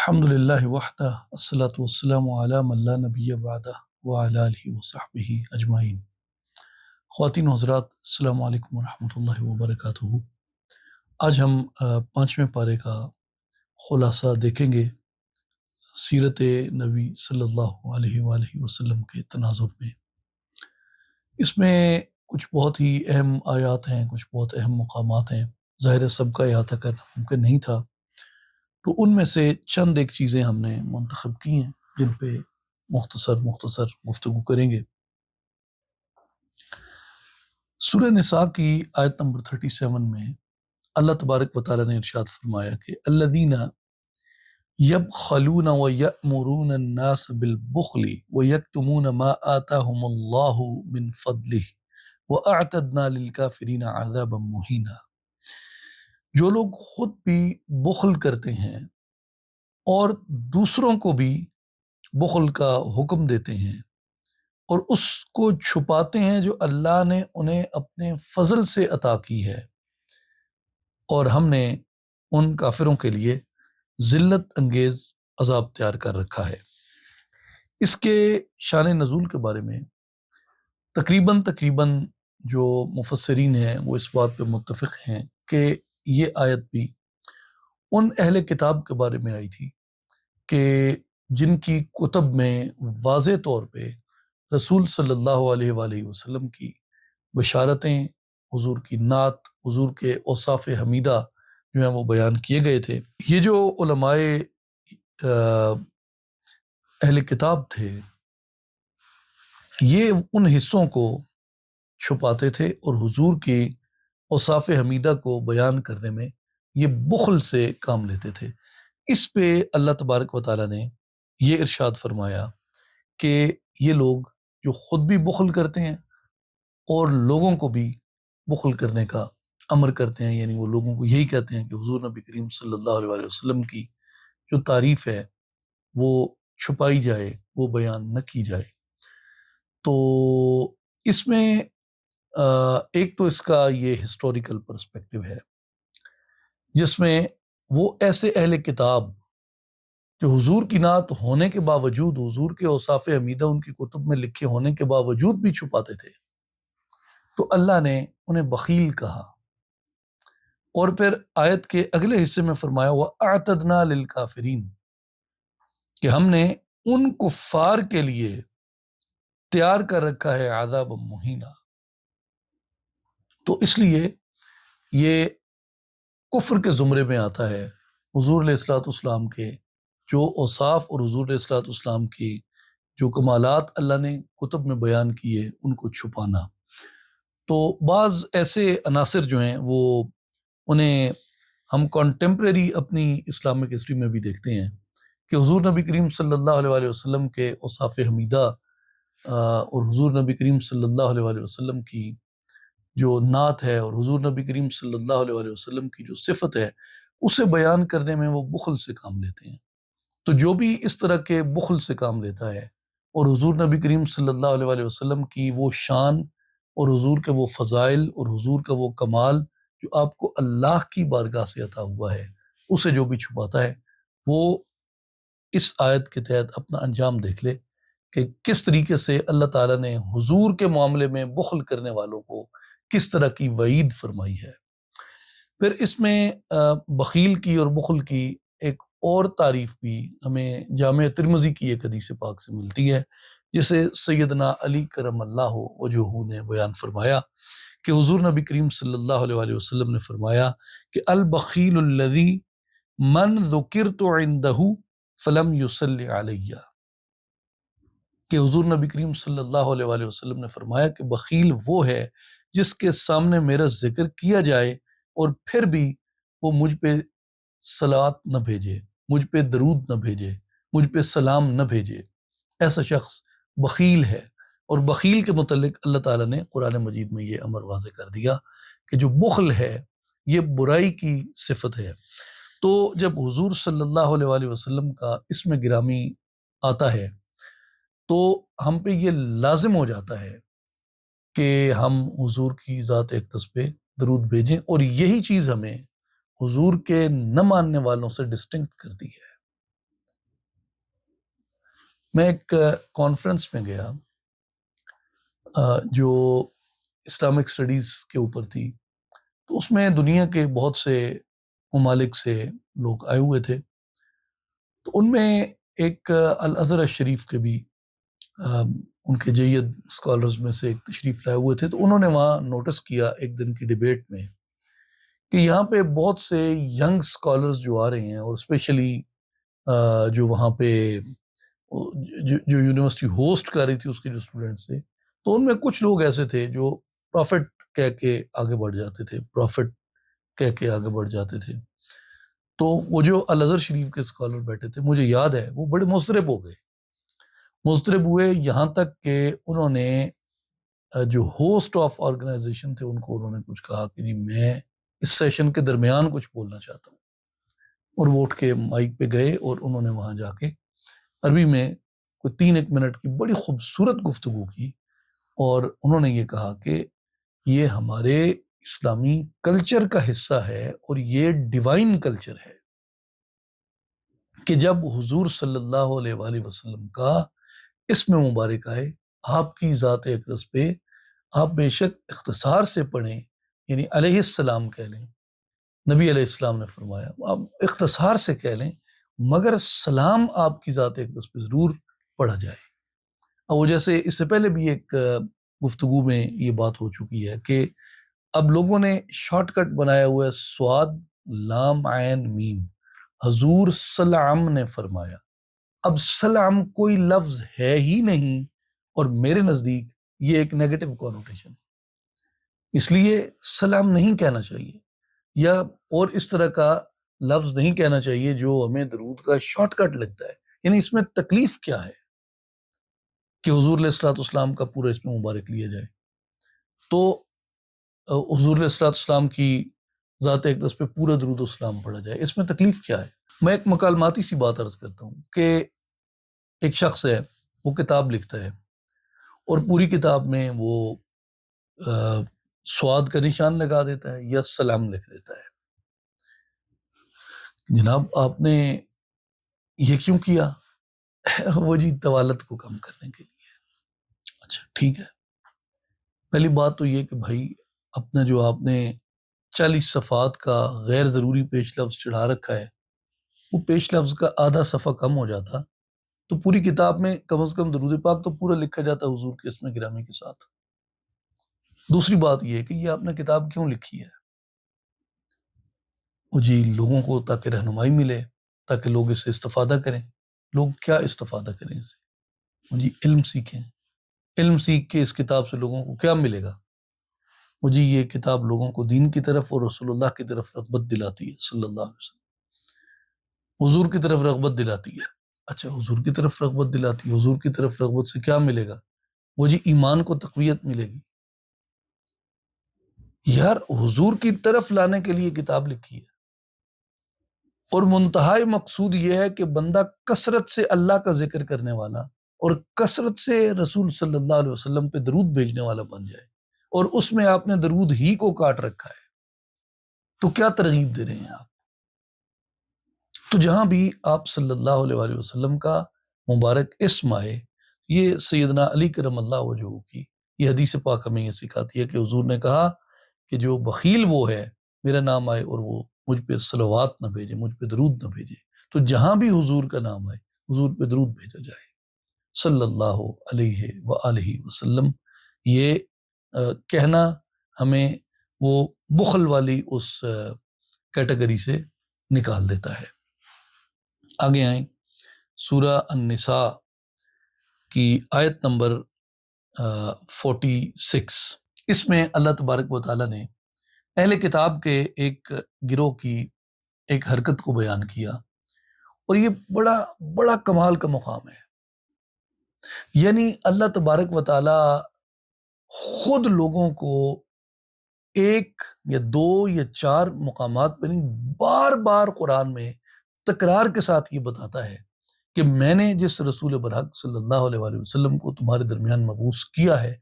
الحمد للہ وحدہ الصلاۃ والسلام علی من لا نبی بعدہ وعلی آلہ وصحبہ اجمعین۔ خواتین و حضرات، السلام علیکم ورحمۃ اللہ وبرکاتہ۔ آج ہم پانچویں پارے کا خلاصہ دیکھیں گے سیرت نبی صلی اللہ علیہ وآلہ وسلم کے تناظر میں۔ اس میں کچھ بہت ہی اہم آیات ہیں، کچھ بہت اہم مقامات ہیں، ظاہر ہے سب کا احاطہ کرنا ممکن نہیں تھا، تو ان میں سے چند ایک چیزیں ہم نے منتخب کی ہیں جن پہ مختصر گفتگو کریں گے۔ سورہ نساء کی آیت نمبر 37 میں اللہ تبارک و تعالیٰ نے ارشاد فرمایا کہ الذین یبخلون ویأمرون الناس بالبخل ویکتمون ما آتاہم اللہ من فضلہ واعتدنا للکافرین عذابا مہینا۔ جو لوگ خود بھی بخل کرتے ہیں اور دوسروں کو بھی بخل کا حکم دیتے ہیں اور اس کو چھپاتے ہیں جو اللہ نے انہیں اپنے فضل سے عطا کی ہے، اور ہم نے ان کافروں کے لیے ذلت انگیز عذاب تیار کر رکھا ہے۔ اس کے شان نزول کے بارے میں تقریباً جو مفسرین ہیں وہ اس بات پہ متفق ہیں کہ یہ آیت بھی ان اہل کتاب کے بارے میں آئی تھی کہ جن کی کتب میں واضح طور پہ رسول صلی اللہ علیہ وآلہ وسلم کی بشارتیں، حضور کی نعت، حضور کے اوصاف حمیدہ جو ہیں وہ بیان کیے گئے تھے۔ یہ جو علماء اہل کتاب تھے یہ ان حصوں کو چھپاتے تھے اور حضور کی اوصاف حمیدہ کو بیان کرنے میں یہ بخل سے کام لیتے تھے۔ اس پہ اللہ تبارک و تعالیٰ نے یہ ارشاد فرمایا کہ یہ لوگ جو خود بھی بخل کرتے ہیں اور لوگوں کو بھی بخل کرنے کا امر کرتے ہیں، یعنی وہ لوگوں کو یہی کہتے ہیں کہ حضور نبی کریم صلی اللہ علیہ وآلہ وسلم کی جو تعریف ہے وہ چھپائی جائے، وہ بیان نہ کی جائے۔ تو اس میں ایک تو اس کا یہ ہسٹوریکل پرسپیکٹو ہے جس میں وہ ایسے اہل کتاب جو حضور کی نعت ہونے کے باوجود، حضور کے اوصاف حمیدہ ان کی کتب میں لکھے ہونے کے باوجود بھی چھپاتے تھے، تو اللہ نے انہیں بخیل کہا، اور پھر آیت کے اگلے حصے میں فرمایا وَأَعْتَدْنَا لِلْكَافِرِينَ کہ ہم نے ان کفار کے لیے تیار کر رکھا ہے عذاب مہینہ۔ تو اس لیے یہ کفر کے زمرے میں آتا ہے حضور علیہ الصلوۃ والسلام کے جو اوصاف اور حضور علیہ الصلوۃ والسلام کی جو کمالات اللہ نے کتب میں بیان کیے ان کو چھپانا۔ تو بعض ایسے عناصر جو ہیں وہ انہیں ہم کانٹمپریری اپنی اسلامک ہسٹری میں بھی دیکھتے ہیں کہ حضور نبی کریم صلی اللہ علیہ وآلہ وسلم کے اوصاف حمیدہ اور حضور نبی کریم صلی اللہ علیہ وآلہ وسلم کی جو نعت ہے اور حضور نبی کریم صلی اللہ علیہ وآلہ وسلم کی جو صفت ہے اسے بیان کرنے میں وہ بخل سے کام لیتے ہیں۔ تو جو بھی اس طرح کے بخل سے کام لیتا ہے اور حضور نبی کریم صلی اللہ علیہ وآلہ وسلم کی وہ شان اور حضور کے وہ فضائل اور حضور کا وہ کمال جو آپ کو اللہ کی بارگاہ سے عطا ہوا ہے اسے جو بھی چھپاتا ہے، وہ اس آیت کے تحت اپنا انجام دیکھ لے کہ کس طریقے سے اللہ تعالیٰ نے حضور کے معاملے میں بخل کرنے والوں کو کس طرح کی وعید فرمائی ہے۔ پھر اس میں بخیل کی اور بخل کی ایک اور تعریف بھی ہمیں جامع ترمذی کی ایک حدیث پاک سے ملتی ہے جسے سیدنا علی کرم اللہ وجہہ نے بیان فرمایا کہ حضور نبی کریم صلی اللہ علیہ وآلہ وسلم نے فرمایا کہ البخیل الذی من ذکرت عندہ فلم یصلی علیہ، کہ حضور نبی کریم صلی اللہ علیہ وآلہ وسلم نے فرمایا کہ بخیل وہ ہے جس کے سامنے میرا ذکر کیا جائے اور پھر بھی وہ مجھ پہ صلوات نہ بھیجے، مجھ پہ درود نہ بھیجے، مجھ پہ سلام نہ بھیجے، ایسا شخص بخیل ہے۔ اور بخیل کے متعلق اللہ تعالیٰ نے قرآن مجید میں یہ امر واضح کر دیا کہ جو بخل ہے یہ برائی کی صفت ہے۔ تو جب حضور صلی اللہ علیہ وآلہ وسلم کا اسم گرامی آتا ہے تو ہم پہ یہ لازم ہو جاتا ہے کہ ہم حضور کی ذات اقدس پہ درود بھیجیں، اور یہی چیز ہمیں حضور کے نہ ماننے والوں سے ڈسٹنکٹ کرتی ہے۔ میں ایک کانفرنس میں گیا جو اسلامک اسٹڈیز کے اوپر تھی، تو اس میں دنیا کے بہت سے ممالک سے لوگ آئے ہوئے تھے. تو ان میں ایک الازہر الشریف کے بھی ان کے جید اسکالرز میں سے ایک تشریف لائے ہوئے تھے. تو انہوں نے وہاں نوٹس کیا ایک دن کی ڈیبیٹ میں کہ یہاں پہ بہت سے ینگ اسکالرز جو آ رہے ہیں، اور اسپیشلی جو وہاں پہ جو یونیورسٹی ہوسٹ کر رہی تھی اس کے جو اسٹوڈنٹس تھے، تو ان میں کچھ لوگ ایسے تھے جو پروفٹ کہہ کے آگے بڑھ جاتے تھے، پروفٹ کہہ کے آگے بڑھ جاتے تھے. تو وہ جو الازہر شریف کے اسکالر بیٹھے تھے، مجھے یاد ہے وہ بڑے مضطرب ہو گئے. مضطرب ہوئے یہاں تک کہ انہوں نے جو ہوسٹ آف آرگنائزیشن تھے ان کو انہوں نے کچھ کہا کہ نہیں، میں اس سیشن کے درمیان کچھ بولنا چاہتا ہوں. اور وہ اٹھ کے مائک پہ گئے اور انہوں نے وہاں جا کے عربی میں کوئی 3 منٹ کی بڑی خوبصورت گفتگو کی، اور انہوں نے یہ کہا کہ یہ ہمارے اسلامی کلچر کا حصہ ہے اور یہ ڈیوائن کلچر ہے کہ جب حضور صلی اللہ علیہ وآلہ وسلم کا اسم مبارک آئے، آپ کی ذات اقدس پہ آپ بے شک اختصار سے پڑھیں، یعنی علیہ السلام کہہ لیں. نبی علیہ السلام نے فرمایا آپ اختصار سے کہہ لیں، مگر سلام آپ کی ذات اقدس پہ ضرور پڑھا جائے. اور وہ جیسے اس سے پہلے بھی ایک گفتگو میں یہ بات ہو چکی ہے کہ اب لوگوں نے شارٹ کٹ بنایا ہوا ہے، سواد لام عین میم. حضور سلام نے فرمایا. اب سلام کوئی لفظ ہے ہی نہیں، اور میرے نزدیک یہ ایک نیگیٹو کونوٹیشن، اس لیے سلام نہیں کہنا چاہیے، یا اور اس طرح کا لفظ نہیں کہنا چاہیے جو ہمیں درود کا شارٹ کٹ لگتا ہے. یعنی اس میں تکلیف کیا ہے کہ حضور علیہ الصلوۃ والسلام کا پورا اسم مبارک لیا جائے؟ تو حضور علیہ الصلوۃ والسلام کی ذات اقدس پہ پورا درود و سلام پڑھا جائے، اس میں تکلیف کیا ہے؟ میں ایک مکالماتی سی بات عرض کرتا ہوں کہ ایک شخص ہے، وہ کتاب لکھتا ہے اور پوری کتاب میں وہ سواد کا نشان لگا دیتا ہے یا سلام لکھ دیتا ہے. جناب آپ نے یہ کیوں کیا؟ وہ جی طوالت کو کم کرنے کے لیے. اچھا ٹھیک ہے، پہلی بات تو یہ کہ بھائی اپنا جو آپ نے 40 صفحات کا غیر ضروری پیش لفظ چڑھا رکھا ہے، وہ پیش لفظ کا آدھا صفحہ کم ہو جاتا تو پوری کتاب میں کم از کم درود پاک تو پورا لکھا جاتا حضور کے اسم گرامی کے ساتھ. دوسری بات یہ کہ یہ آپ نے کتاب کیوں لکھی ہے؟ وہ جی لوگوں کو تاکہ رہنمائی ملے، تاکہ لوگ اس سے استفادہ کریں. لوگ کیا استفادہ کریں اس سے؟ وہ جی علم سیکھیں. علم سیکھ کے اس کتاب سے لوگوں کو کیا ملے گا؟ وہ جی یہ کتاب لوگوں کو دین کی طرف اور رسول اللہ کی طرف رغبت دلاتی ہے صلی اللہ علیہ وسلم، حضور کی طرف رغبت دلاتی ہے. اچھا حضور کی طرف رغبت دلاتی ہے، حضور کی طرف رغبت سے کیا ملے گا؟ وہ جی ایمان کو تقویت ملے گی. یار حضور کی طرف لانے کے لیے کتاب لکھی ہے، اور منتہائی مقصود یہ ہے کہ بندہ کثرت سے اللہ کا ذکر کرنے والا اور کثرت سے رسول صلی اللہ علیہ وسلم پہ درود بھیجنے والا بن جائے، اور اس میں آپ نے درود ہی کو کاٹ رکھا ہے. تو کیا ترغیب دے رہے ہیں آپ؟ تو جہاں بھی آپ صلی اللہ علیہ وآلہ وسلم کا مبارک اسم آئے، یہ سیدنا علی کرم اللہ وجہہ کی یہ حدیث پاک ہمیں یہ سکھاتی ہے کہ حضور نے کہا کہ جو بخیل وہ ہے میرا نام آئے اور وہ مجھ پہ صلوات نہ بھیجے، مجھ پہ درود نہ بھیجے. تو جہاں بھی حضور کا نام آئے حضور پہ درود بھیجا جائے صلی اللہ علیہ وآلہ وسلم. یہ کہنا ہمیں وہ بخل والی اس کیٹیگری سے نکال دیتا ہے. آگے آئیں، سورہ النساء کی آیت نمبر 46. اس میں اللہ تبارک و تعالیٰ نے اہل کتاب کے ایک گروہ کی ایک حرکت کو بیان کیا، اور یہ بڑا بڑا کمال کا مقام ہے. یعنی اللہ تبارک و تعالیٰ خود لوگوں کو ایک یا دو یا چار مقامات پر نہیں، بار بار قرآن میں تکرار کے ساتھ یہ بتاتا ہے کہ میں نے جس رسول برحق صلی اللہ علیہ وآلہ وسلم کو تمہارے درمیان مبعوث کیا ہے،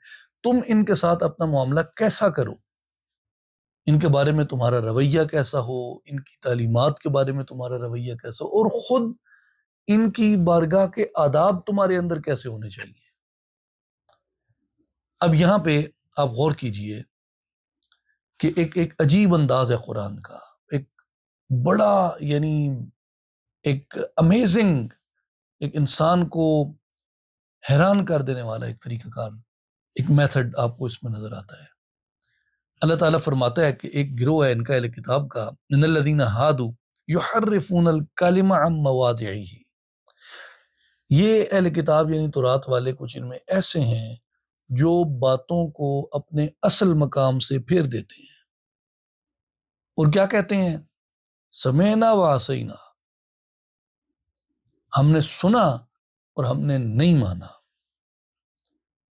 تم ان کے ساتھ اپنا معاملہ کیسا کرو، ان کے بارے میں تمہارا رویہ کیسا ہو، ان کی تعلیمات کے بارے میں تمہارا رویہ کیسا ہو. اور خود ان کی بارگاہ کے آداب تمہارے اندر کیسے ہونے چاہیے. اب یہاں پہ آپ غور کیجئے کہ ایک عجیب انداز ہے قرآن کا، ایک بڑا یعنی ایک امیزنگ، ایک انسان کو حیران کر دینے والا ایک طریقہ کار، ایک میتھڈ آپ کو اس میں نظر آتا ہے. اللہ تعالیٰ فرماتا ہے کہ ایک گروہ ہے ان کا اہل کتاب کا، ان الذین ہادوا یحرفون الکلم عن مواضعہ، یہ اہل کتاب یعنی تورات والے کچھ ان میں ایسے ہیں جو باتوں کو اپنے اصل مقام سے پھیر دیتے ہیں اور کیا کہتے ہیں، سمعنا وعصینا، ہم نے سنا اور ہم نے نہیں مانا.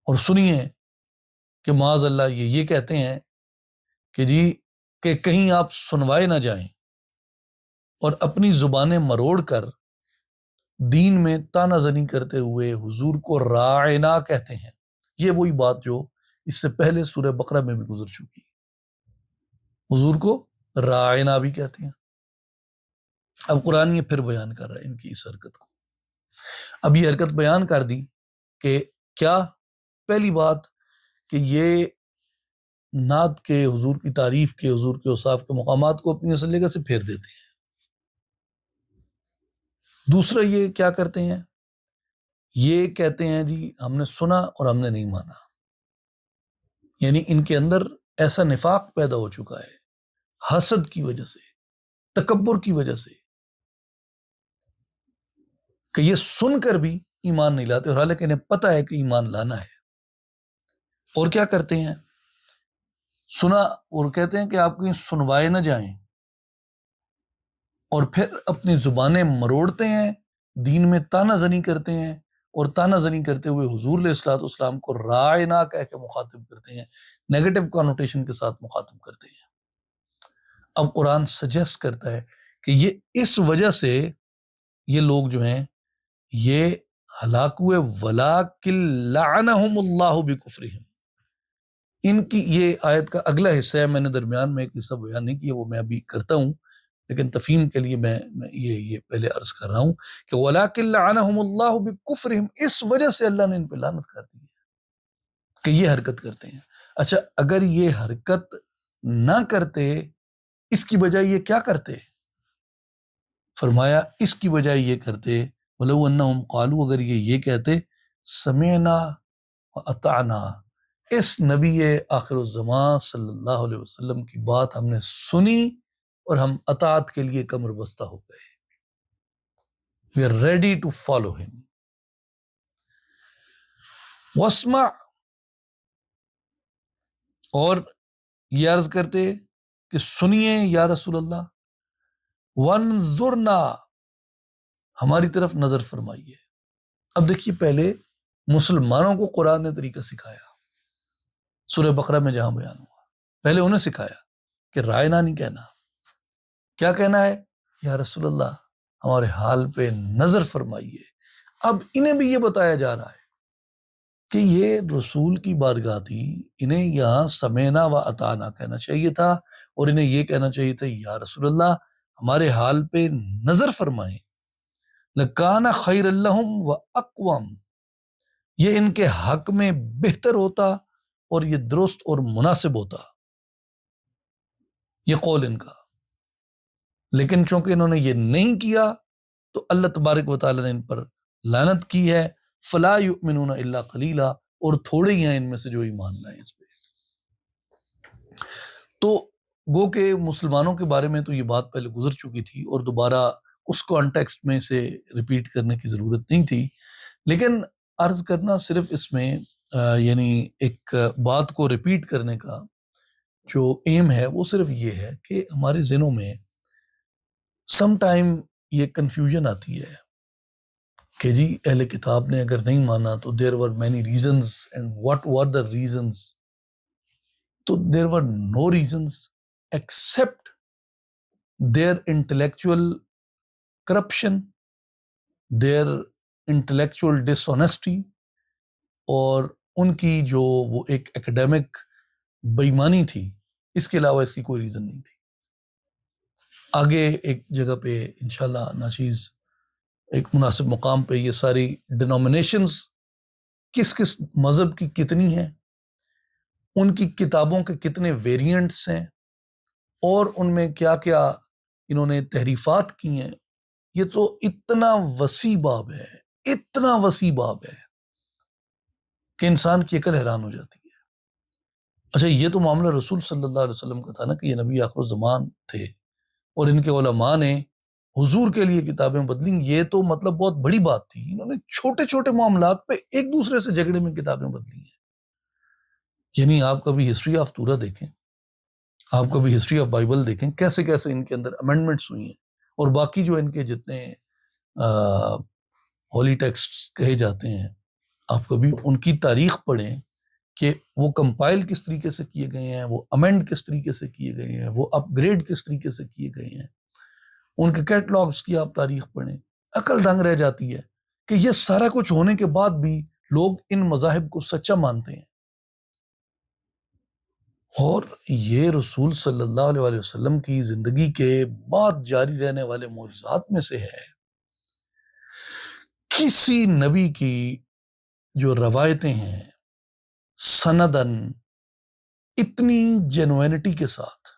اور سنیے کہ معاذ اللہ یہ کہتے ہیں کہ جی کہ کہیں آپ سنوائے نہ جائیں، اور اپنی زبانیں مروڑ کر دین میں تانہ زنی کرتے ہوئے حضور کو راعنا کہتے ہیں. یہ وہی بات جو اس سے پہلے سورہ بقرہ میں بھی گزر چکی، حضور کو راعنا بھی کہتے ہیں. اب قرآن یہ پھر بیان کر رہا ہے ان کی اس حرکت کو. اب یہ حرکت بیان کر دی کہ کیا، پہلی بات کہ یہ نعت کے، حضور کی تعریف کے، حضور کے اوصاف کے مقامات کو اپنی اصل جگہ سے پھیر دیتے ہیں. دوسرا یہ کیا کرتے ہیں، یہ کہتے ہیں جی ہم نے سنا اور ہم نے نہیں مانا. یعنی ان کے اندر ایسا نفاق پیدا ہو چکا ہے حسد کی وجہ سے، تکبر کی وجہ سے، کہ یہ سن کر بھی ایمان نہیں لاتے، اور حالانکہ انہیں پتہ ہے کہ ایمان لانا ہے. اور کیا کرتے ہیں، سنا اور کہتے ہیں کہ آپ کہیں سنوائے نہ جائیں، اور پھر اپنی زبانیں مروڑتے ہیں، دین میں تانہ زنی کرتے ہیں، اور تانہ زنی کرتے ہوئے حضور علیہ الصلوۃ والسلام کو راعنا کہہ کے مخاطب کرتے ہیں، نیگیٹو کانوٹیشن کے ساتھ مخاطب کرتے ہیں. اب قرآن سجیسٹ کرتا ہے کہ یہ اس وجہ سے یہ لوگ جو ہیں یہ ہلاک ہوئے، وَلَٰكِن لَعَنَهُمُ اللَّهُ بِكُفْرِهِمْ. ان کی یہ آیت کا اگلا حصہ ہے، میں نے درمیان میں ایک حصہ بیان نہیں کیا، وہ میں ابھی کرتا ہوں، لیکن تفہیم کے لیے میں یہ پہلے عرض کر رہا ہوں کہ وَلَٰكِن لَعَنَهُمُ اللَّهُ بِكُفْرِهِمْ، اس وجہ سے اللہ نے ان پہ لعنت کر دی ہے کہ یہ حرکت کرتے ہیں. اچھا اگر یہ حرکت نہ کرتے، اس کی بجائے یہ کیا کرتے، فرمایا اس کی بجائے یہ کرتے وَلَوْ أَنَّهُمْ قَالُوا، اگر یہ کہتے سمعنا وَأَطَعْنَا، اس نبی آخر الزمان صلی اللہ علیہ وسلم کی بات ہم نے سنی اور ہم اطاعت کے لیے کمر بستہ ہو گئے. We are ready to follow him. وَاسْمَعْ، اور یہ عرض کرتے کہ سنیے یا رسول اللہ، وَانظُرْنَا، ہماری طرف نظر فرمائیے. اب دیکھیے پہلے مسلمانوں کو قرآن نے طریقہ سکھایا، سورہ بقرہ میں جہاں بیان ہوا، پہلے انہیں سکھایا کہ رائنا نہیں کہنا، کیا کہنا ہے، یا رسول اللہ ہمارے حال پہ نظر فرمائیے. اب انہیں بھی یہ بتایا جا رہا ہے کہ یہ رسول کی بارگاہ تھی، انہیں یہاں سمینا و اطانا کہنا چاہیے تھا، اور انہیں یہ کہنا چاہیے تھا یا رسول اللہ ہمارے حال پہ نظر فرمائیں. لَكَانَ خَيْرًا لَهُمْ وَأَقْوَمْ، یہ ان کے حق میں بہتر ہوتا اور یہ درست اور مناسب ہوتا، یہ قول ان کا. لیکن چونکہ انہوں نے یہ نہیں کیا تو اللہ تبارک و تعالیٰ نے ان پر لعنت کی ہے. فَلَا يُؤْمِنُونَ إِلَّا قَلِيلًا، اور تھوڑے ہی ہیں ان میں سے جو ایمان لائیں اس پہ. تو گو کہ مسلمانوں کے بارے میں تو یہ بات پہلے گزر چکی تھی اور دوبارہ اس کانٹیکسٹ میں سے ریپیٹ کرنے کی ضرورت نہیں تھی، لیکن عرض کرنا صرف اس میں یعنی ایک بات کو ریپیٹ کرنے کا جو ایم ہے وہ صرف یہ ہے کہ ہمارے ذہنوں میں سم ٹائم یہ کنفیوژن آتی ہے کہ جی اہل کتاب نے اگر نہیں مانا تو there were many reasons, and what were the reasons. تو there were no reasons except their intellectual corruption, their intellectual dishonesty، اور ان کی جو وہ ایک ایکڈیمک بےایمانی تھی، اس کے علاوہ اس کی کوئی ریزن نہیں تھی. آگے ایک جگہ پہ انشاءاللہ ناچیز ایک مناسب مقام پہ یہ ساری ڈینومینیشنز کس کس مذہب کی کتنی ہیں، ان کی کتابوں کے کتنے ویریئنٹس ہیں، اور ان میں کیا کیا انہوں نے تحریفات کی ہیں، یہ تو اتنا وسیع باب ہے، اتنا وسیع باب ہے کہ انسان کی عقل حیران ہو جاتی ہے۔ اچھا، یہ تو معاملہ رسول صلی اللہ علیہ وسلم کا تھا نا، کہ یہ نبی آخر الزمان تھے اور ان کے علماء نے حضور کے لیے کتابیں بدلیں، یہ تو مطلب بہت بڑی بات تھی۔ انہوں نے چھوٹے چھوٹے معاملات پہ ایک دوسرے سے جھگڑے میں کتابیں بدلی ہیں۔ یعنی آپ کبھی ہسٹری آف تورا دیکھیں، آپ کبھی ہسٹری آف بائبل دیکھیں، کیسے کیسے ان کے اندر امینڈمنٹس ہوئی ہیں، اور باقی جو ان کے جتنے ہولی ٹیکسٹ کہے جاتے ہیں، آپ کبھی ان کی تاریخ پڑھیں کہ وہ کمپائل کس طریقے سے کیے گئے ہیں، وہ امینڈ کس طریقے سے کیے گئے ہیں، وہ اپ گریڈ کس طریقے سے کیے گئے ہیں، ان کے کیٹلاگس کی آپ تاریخ پڑھیں، عقل دنگ رہ جاتی ہے کہ یہ سارا کچھ ہونے کے بعد بھی لوگ ان مذاہب کو سچا مانتے ہیں۔ اور یہ رسول صلی اللہ علیہ وسلم کی زندگی کے بعد جاری رہنے والے معجزات میں سے ہے۔ کسی نبی کی جو روایتیں ہیں سندن اتنی جینوینٹی کے ساتھ،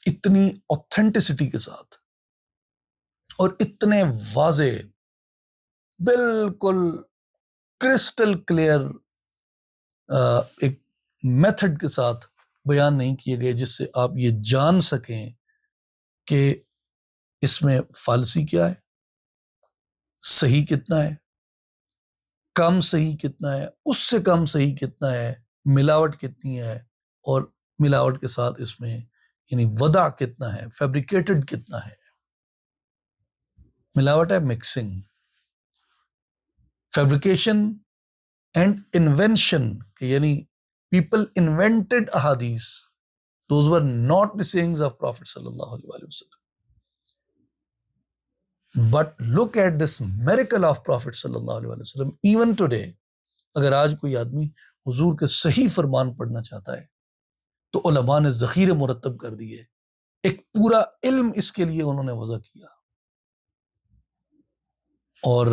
اتنی اوتھینٹسٹی کے ساتھ، اور اتنے واضح، بالکل کرسٹل کلیئر ایک میتھڈ کے ساتھ بیان نہیں کیے گئے جس سے آپ یہ جان سکیں کہ اس میں فالسی کیا ہے، صحیح کتنا ہے، کم صحیح کتنا ہے، اس سے کم صحیح کتنا ہے، ملاوٹ کتنی ہے، اور ملاوٹ کے ساتھ اس میں یعنی وضع کتنا ہے، فیبریکیٹڈ کتنا ہے۔ ملاوٹ ہے مکسنگ، فیبریکیشن اینڈ انوینشن، یعنی پیپل انوینٹڈ احادیث، those were not the sayings of prophet صلی اللہ علیہ وسلم، but look at this miracle of prophet صلی اللہ علیہ وسلم ایون ٹوڈے۔ اگر آج کوئی آدمی حضور کے صحیح فرمان پڑھنا چاہتا ہے تو علماء نے ذخیرے مرتب کر دیے، ایک پورا علم اس کے لیے انہوں نے وضع کیا، اور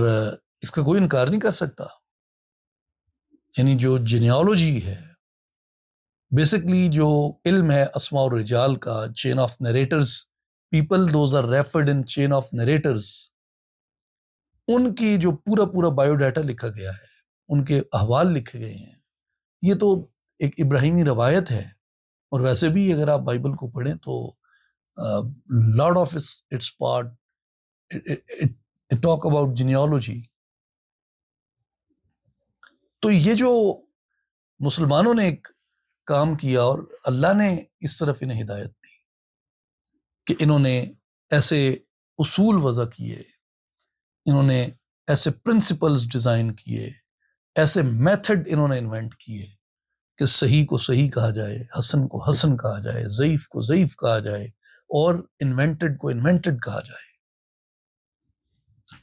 اس کا کوئی انکار نہیں کر سکتا۔ یعنی جو جینیالوجی ہے، بیسکلی جو علم ہے اسماء الرجال کا، chain of narrators, people those are referred in chain of narrators, ان کی جو پورا پورا بایو ڈیٹا لکھا گیا ہے، ان کے احوال لکھے گئے ہیں، یہ تو ایک ابراہیمی روایت ہے۔ اور ویسے بھی اگر آپ بائبل کو پڑھیں تو lot of its part talk about genealogy. تو یہ جو مسلمانوں نے ایک کام کیا اور اللہ نے اس طرف انہیں ہدایت دی کہ انہوں نے ایسے اصول وضع کیے، انہوں نے ایسے پرنسپلز ڈیزائن کیے، ایسے میتھڈ انہوں نے انوینٹ کیے کہ صحیح کو صحیح کہا جائے، حسن کو حسن کہا جائے، ضعیف کو ضعیف کہا جائے، اور انوینٹڈ کو انوینٹڈ کہا جائے۔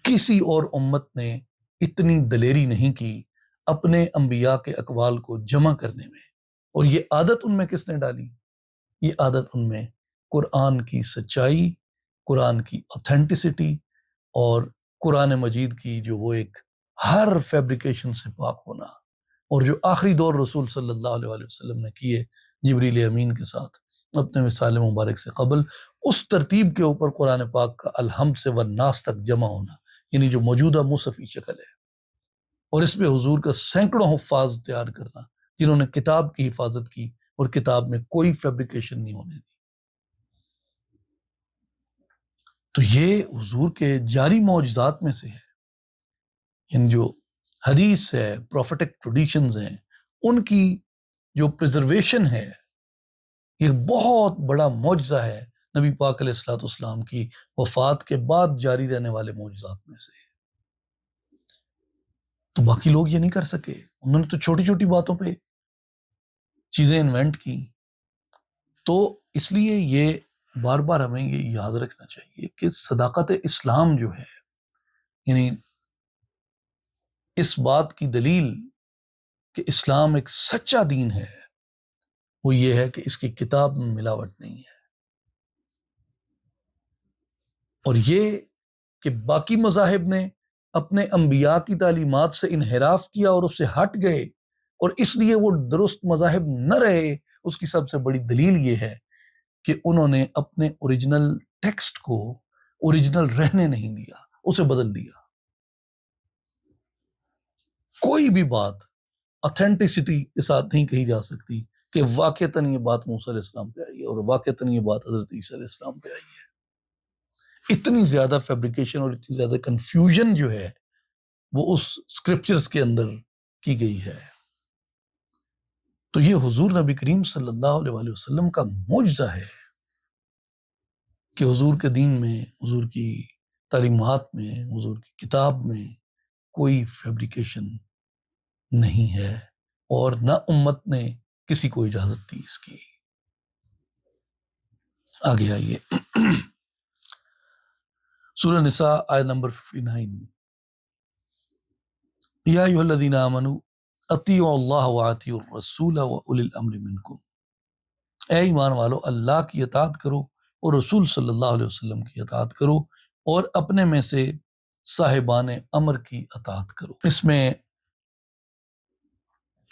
کسی اور امت نے اتنی دلیری نہیں کی اپنے انبیاء کے اقوال کو جمع کرنے میں، اور یہ عادت ان میں کس نے ڈالی؟ یہ عادت ان میں قرآن کی سچائی، قرآن کی اوتھینٹسٹی، اور قرآن مجید کی جو وہ ایک ہر فیبریکیشن سے پاک ہونا، اور جو آخری دور رسول صلی اللہ علیہ وسلم نے کیے جبریل امین کے ساتھ اپنے وصال مبارک سے قبل، اس ترتیب کے اوپر قرآن پاک کا الحمد سے والناس تک جمع ہونا، یعنی جو موجودہ مصحفی شکل ہے، اور اس میں حضور کا سینکڑوں حفاظ تیار کرنا جنہوں نے کتاب کی حفاظت کی اور کتاب میں کوئی فیبریکیشن نہیں ہونے دی۔ تو یہ حضور کے جاری معجزات میں سے ہے۔ یعنی جو حدیث ہے، پروفیٹک ٹریڈیشنز ہیں، ان کی جو پریزرویشن ہے، یہ بہت بڑا معجزہ ہے نبی پاک علیہ الصلوۃ والسلام کی وفات کے بعد جاری رہنے والے معجزات میں سے۔ تو باقی لوگ یہ نہیں کر سکے، انہوں نے تو چھوٹی چھوٹی باتوں پہ چیزیں انوینٹ کی۔ تو اس لیے یہ بار بار ہمیں یہ یاد رکھنا چاہیے کہ صداقت اسلام جو ہے، یعنی اس بات کی دلیل کہ اسلام ایک سچا دین ہے، وہ یہ ہے کہ اس کی کتاب میں ملاوٹ نہیں ہے۔ اور یہ کہ باقی مذاہب نے اپنے انبیاء کی تعلیمات سے انحراف کیا اور اس سے ہٹ گئے، اور اس لیے وہ درست مذاہب نہ رہے، اس کی سب سے بڑی دلیل یہ ہے کہ انہوں نے اپنے اوریجنل ٹیکسٹ کو اوریجنل رہنے نہیں دیا، اسے بدل دیا۔ کوئی بھی بات اتھینٹسٹی کے ساتھ نہیں کہی جا سکتی کہ واقعتاً یہ بات موسیٰ علیہ السلام پہ آئی ہے اور واقعتاً یہ بات حضرت عیسیٰ علیہ السلام پہ آئی ہے۔ اتنی زیادہ فیبریکیشن اور اتنی زیادہ کنفیوژن جو ہے وہ اس اسکرپچرز کے اندر کی گئی ہے۔ تو یہ حضور نبی کریم صلی اللہ علیہ وآلہ وسلم کا معجزہ ہے کہ حضور کے دین میں، حضور کی تعلیمات میں، حضور کی کتاب میں کوئی فیبریکیشن نہیں ہے، اور نہ امت نے کسی کو اجازت دی اس کی۔ آگے آئیے سورہ نساء آیت نمبر 59، یا ایھا الذین آمنوا اطیعوا اللہ واطیعوا الرسول واولی الامر منکم، اے ایمان والو اللہ کی اطاعت کرو اور رسول صلی اللہ علیہ وسلم کی اطاعت کرو، اور اپنے میں سے صاحبان امر کی اطاعت کرو۔ اس میں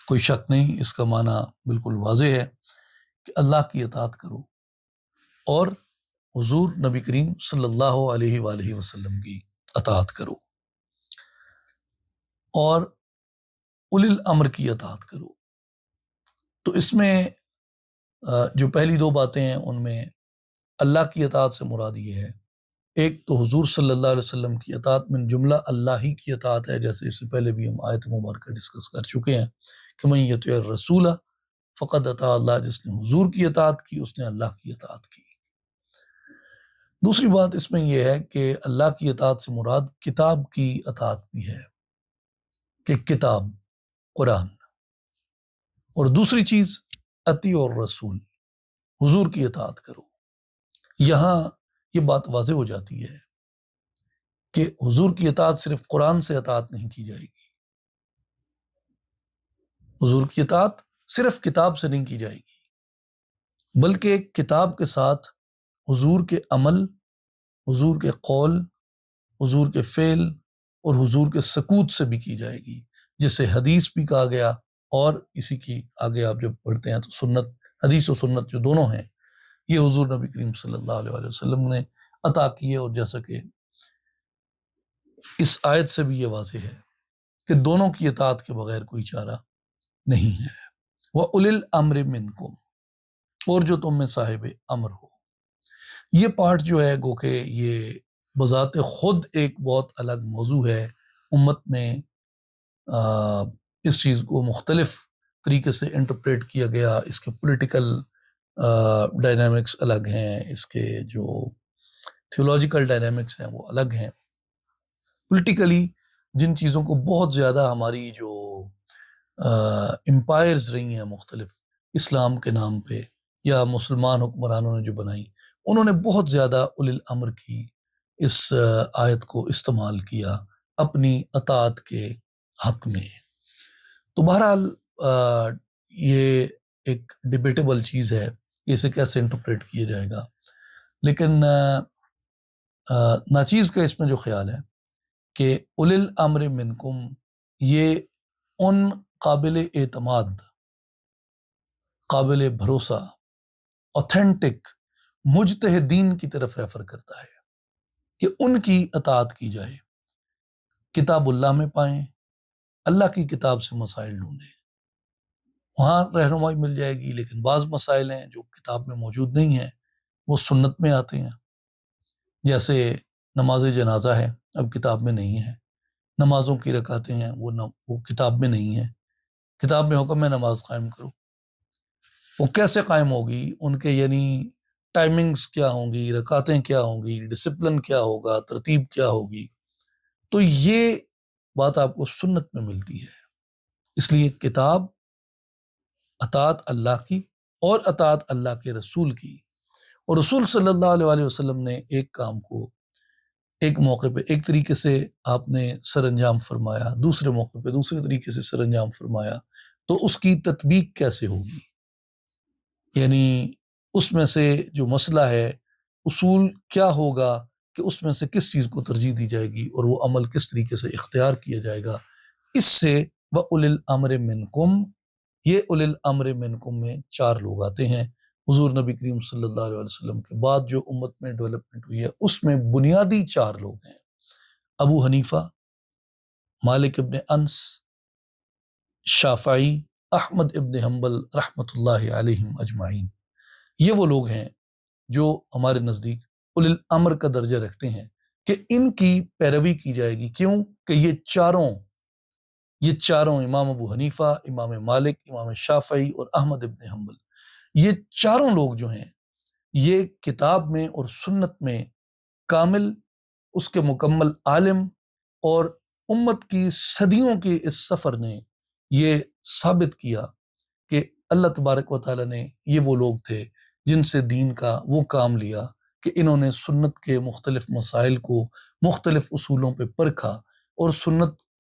کوئی شک نہیں، اس کا معنی بالکل واضح ہے کہ اللہ کی اطاعت کرو اور حضور نبی کریم صلی اللہ علیہ وآلہ وسلم کی اطاعت کرو، اور اولی الامر کی اطاعت کرو۔ تو اس میں جو پہلی دو باتیں ہیں ان میں اللہ کی اطاعت سے مراد یہ ہے، ایک تو حضور صلی اللہ علیہ وسلم کی اطاعت من جملہ اللہ ہی کی اطاعت ہے، جیسے اس سے پہلے بھی ہم آیت مبارکہ ڈسکس کر چکے ہیں کہ من یطع الرسول فقد اطاع اللہ، جس نے حضور کی اطاعت کی اس نے اللہ کی اطاعت کی۔ دوسری بات اس میں یہ ہے کہ اللہ کی اطاعت سے مراد کتاب کی اطاعت بھی ہے، کہ کتاب قرآن، اور دوسری چیز اطیعوا الرسول، حضور کی اطاعت کرو۔ یہاں یہ بات واضح ہو جاتی ہے کہ حضور کی اطاعت صرف قرآن سے اطاعت نہیں کی جائے گی، حضور کی اطاعت صرف کتاب سے نہیں کی جائے گی، بلکہ کتاب کے ساتھ حضور کے عمل، حضور کے قول، حضور کے فعل اور حضور کے سکوت سے بھی کی جائے گی، جسے حدیث بھی کہا گیا، اور اسی کی آگے آپ جب پڑھتے ہیں تو سنت، حدیث و سنت جو دونوں ہیں یہ حضور نبی کریم صلی اللہ علیہ وآلہ وسلم نے عطا کی ہے، اور جیسا کہ اس آیت سے بھی یہ واضح ہے کہ دونوں کی اطاعت کے بغیر کوئی چارہ نہیں ہے۔ وَأُولِي الْأَمْرِ مِنْكُمْ، اور جو تم میں صاحب امر ہو۔ یہ پارٹ جو ہے گو کہ یہ بذات خود ایک بہت الگ موضوع ہے، امت میں اس چیز کو مختلف طریقے سے انٹرپریٹ کیا گیا، اس کے پولیٹیکل ڈائنامکس الگ ہیں، اس کے جو تھیولوجیکل ڈائنامکس ہیں وہ الگ ہیں۔ پولیٹیکلی جن چیزوں کو بہت زیادہ ہماری جو امپائرز رہی ہیں مختلف اسلام کے نام پہ، یا مسلمان حکمرانوں نے جو بنائی، انہوں نے بہت زیادہ اولی الامر کی اس آیت کو استعمال کیا اپنی اطاعت کے حق میں۔ تو بہرحال یہ ایک ڈیبیٹیبل چیز ہے کہ اسے کیسے انٹرپریٹ کیا جائے گا، لیکن ناچیز کا اس میں جو خیال ہے کہ اولی الامر منکم یہ ان قابل اعتماد، قابل بھروسہ، اوتھینٹک مجتہدین کی طرف ریفر کرتا ہے کہ ان کی اطاعت کی جائے، کتاب اللہ میں پائیں، اللہ کی کتاب سے مسائل ڈھونڈیں، وہاں رہنمائی مل جائے گی، لیکن بعض مسائل ہیں جو کتاب میں موجود نہیں ہیں وہ سنت میں آتے ہیں، جیسے نماز جنازہ ہے، اب کتاب میں نہیں ہے، نمازوں کی رکعتیں ہیں وہ کتاب میں نہیں ہے، کتاب میں حکم ہے نماز قائم کرو، وہ کیسے قائم ہوگی، ان کے یعنی ٹائمنگز کیا ہوں گی، رکعتیں کیا ہوں گی، ڈسپلن کیا ہوگا، ترتیب کیا ہوگی، تو یہ بات آپ کو سنت میں ملتی ہے۔ اس لیے کتاب، اطاعت اللہ کی اور اطاعت اللہ کے رسول کی، اور رسول صلی اللہ علیہ وآلہ وسلم نے ایک کام کو ایک موقع پہ ایک طریقے سے آپ نے سر انجام فرمایا، دوسرے موقع پہ دوسرے طریقے سے سر انجام فرمایا، تو اس کی تطبیق کیسے ہوگی، یعنی اس میں سے جو مسئلہ ہے، اصول کیا ہوگا کہ اس میں سے کس چیز کو ترجیح دی جائے گی اور وہ عمل کس طریقے سے اختیار کیا جائے گا۔ اس سے وَأُولِي الْأَمْرِ مِنْكُمْ، یہ اولی الامر منکم میں 4 لوگ آتے ہیں۔ حضور نبی کریم صلی اللہ علیہ وسلم کے بعد جو امت میں ڈیولپمنٹ ہوئی ہے اس میں بنیادی 4 لوگ ہیں: ابو حنیفہ، مالک ابن انس، شافعی، احمد ابن حنبل رحمۃ اللہ علیہم اجمعین۔ یہ وہ لوگ ہیں جو ہمارے نزدیک اولی الامر کا درجہ رکھتے ہیں کہ ان کی پیروی کی جائے گی۔ کیوں کہ یہ چاروں امام ابو حنیفہ، امام مالک، امام شافعی اور احمد ابن حنبل، یہ چاروں لوگ جو ہیں یہ کتاب میں اور سنت میں کامل، اس کے مکمل عالم، اور امت کی صدیوں کے اس سفر نے یہ ثابت کیا کہ اللہ تبارک و تعالیٰ نے یہ وہ لوگ تھے جن سے دین کا وہ کام لیا کہ انہوں نے سنت کے مختلف مسائل کو مختلف اصولوں پہ پرکھا، اور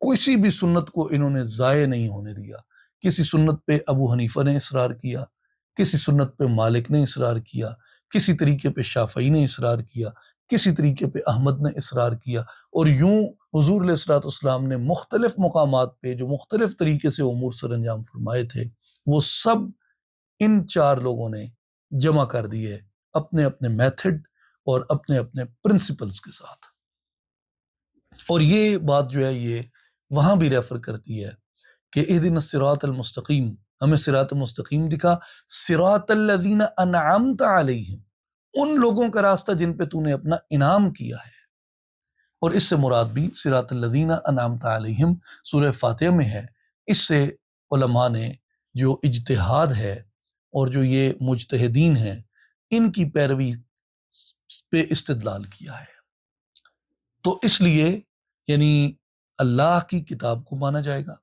کسی بھی سنت کو انہوں نے ضائع نہیں ہونے دیا۔ کسی سنت پہ ابو حنیفہ نے اصرار کیا، کسی سنت پہ مالک نے اصرار کیا، کسی طریقے پہ شافعی نے اصرار کیا، کسی طریقے پہ احمد نے اصرار کیا، اور یوں حضور علیہ الصلوۃ والسلام نے مختلف مقامات پہ جو مختلف طریقے سے امور سر انجام فرمائے تھے وہ سب ان 4 لوگوں نے جمع کر دیے اپنے اپنے میتھڈ اور اپنے اپنے پرنسپلز کے ساتھ۔ اور یہ بات جو ہے یہ وہاں بھی ریفر کرتی ہے کہ اہدنا الصراط المستقیم، ہمیں صراط مستقیم دکھا، صراط الذین انعمت علیہم، ان لوگوں کا راستہ جن پہ تو نے اپنا انعام کیا ہے۔ اور اس سے مراد بھی صراط الذین انعمت علیہم سورہ فاتحہ میں ہے۔ اس سے علماء نے جو اجتہاد ہے اور جو یہ مجتہدین ہیں ان کی پیروی پہ استدلال کیا ہے۔ تو اس لیے یعنی اللہ کی کتاب کو مانا جائے گا،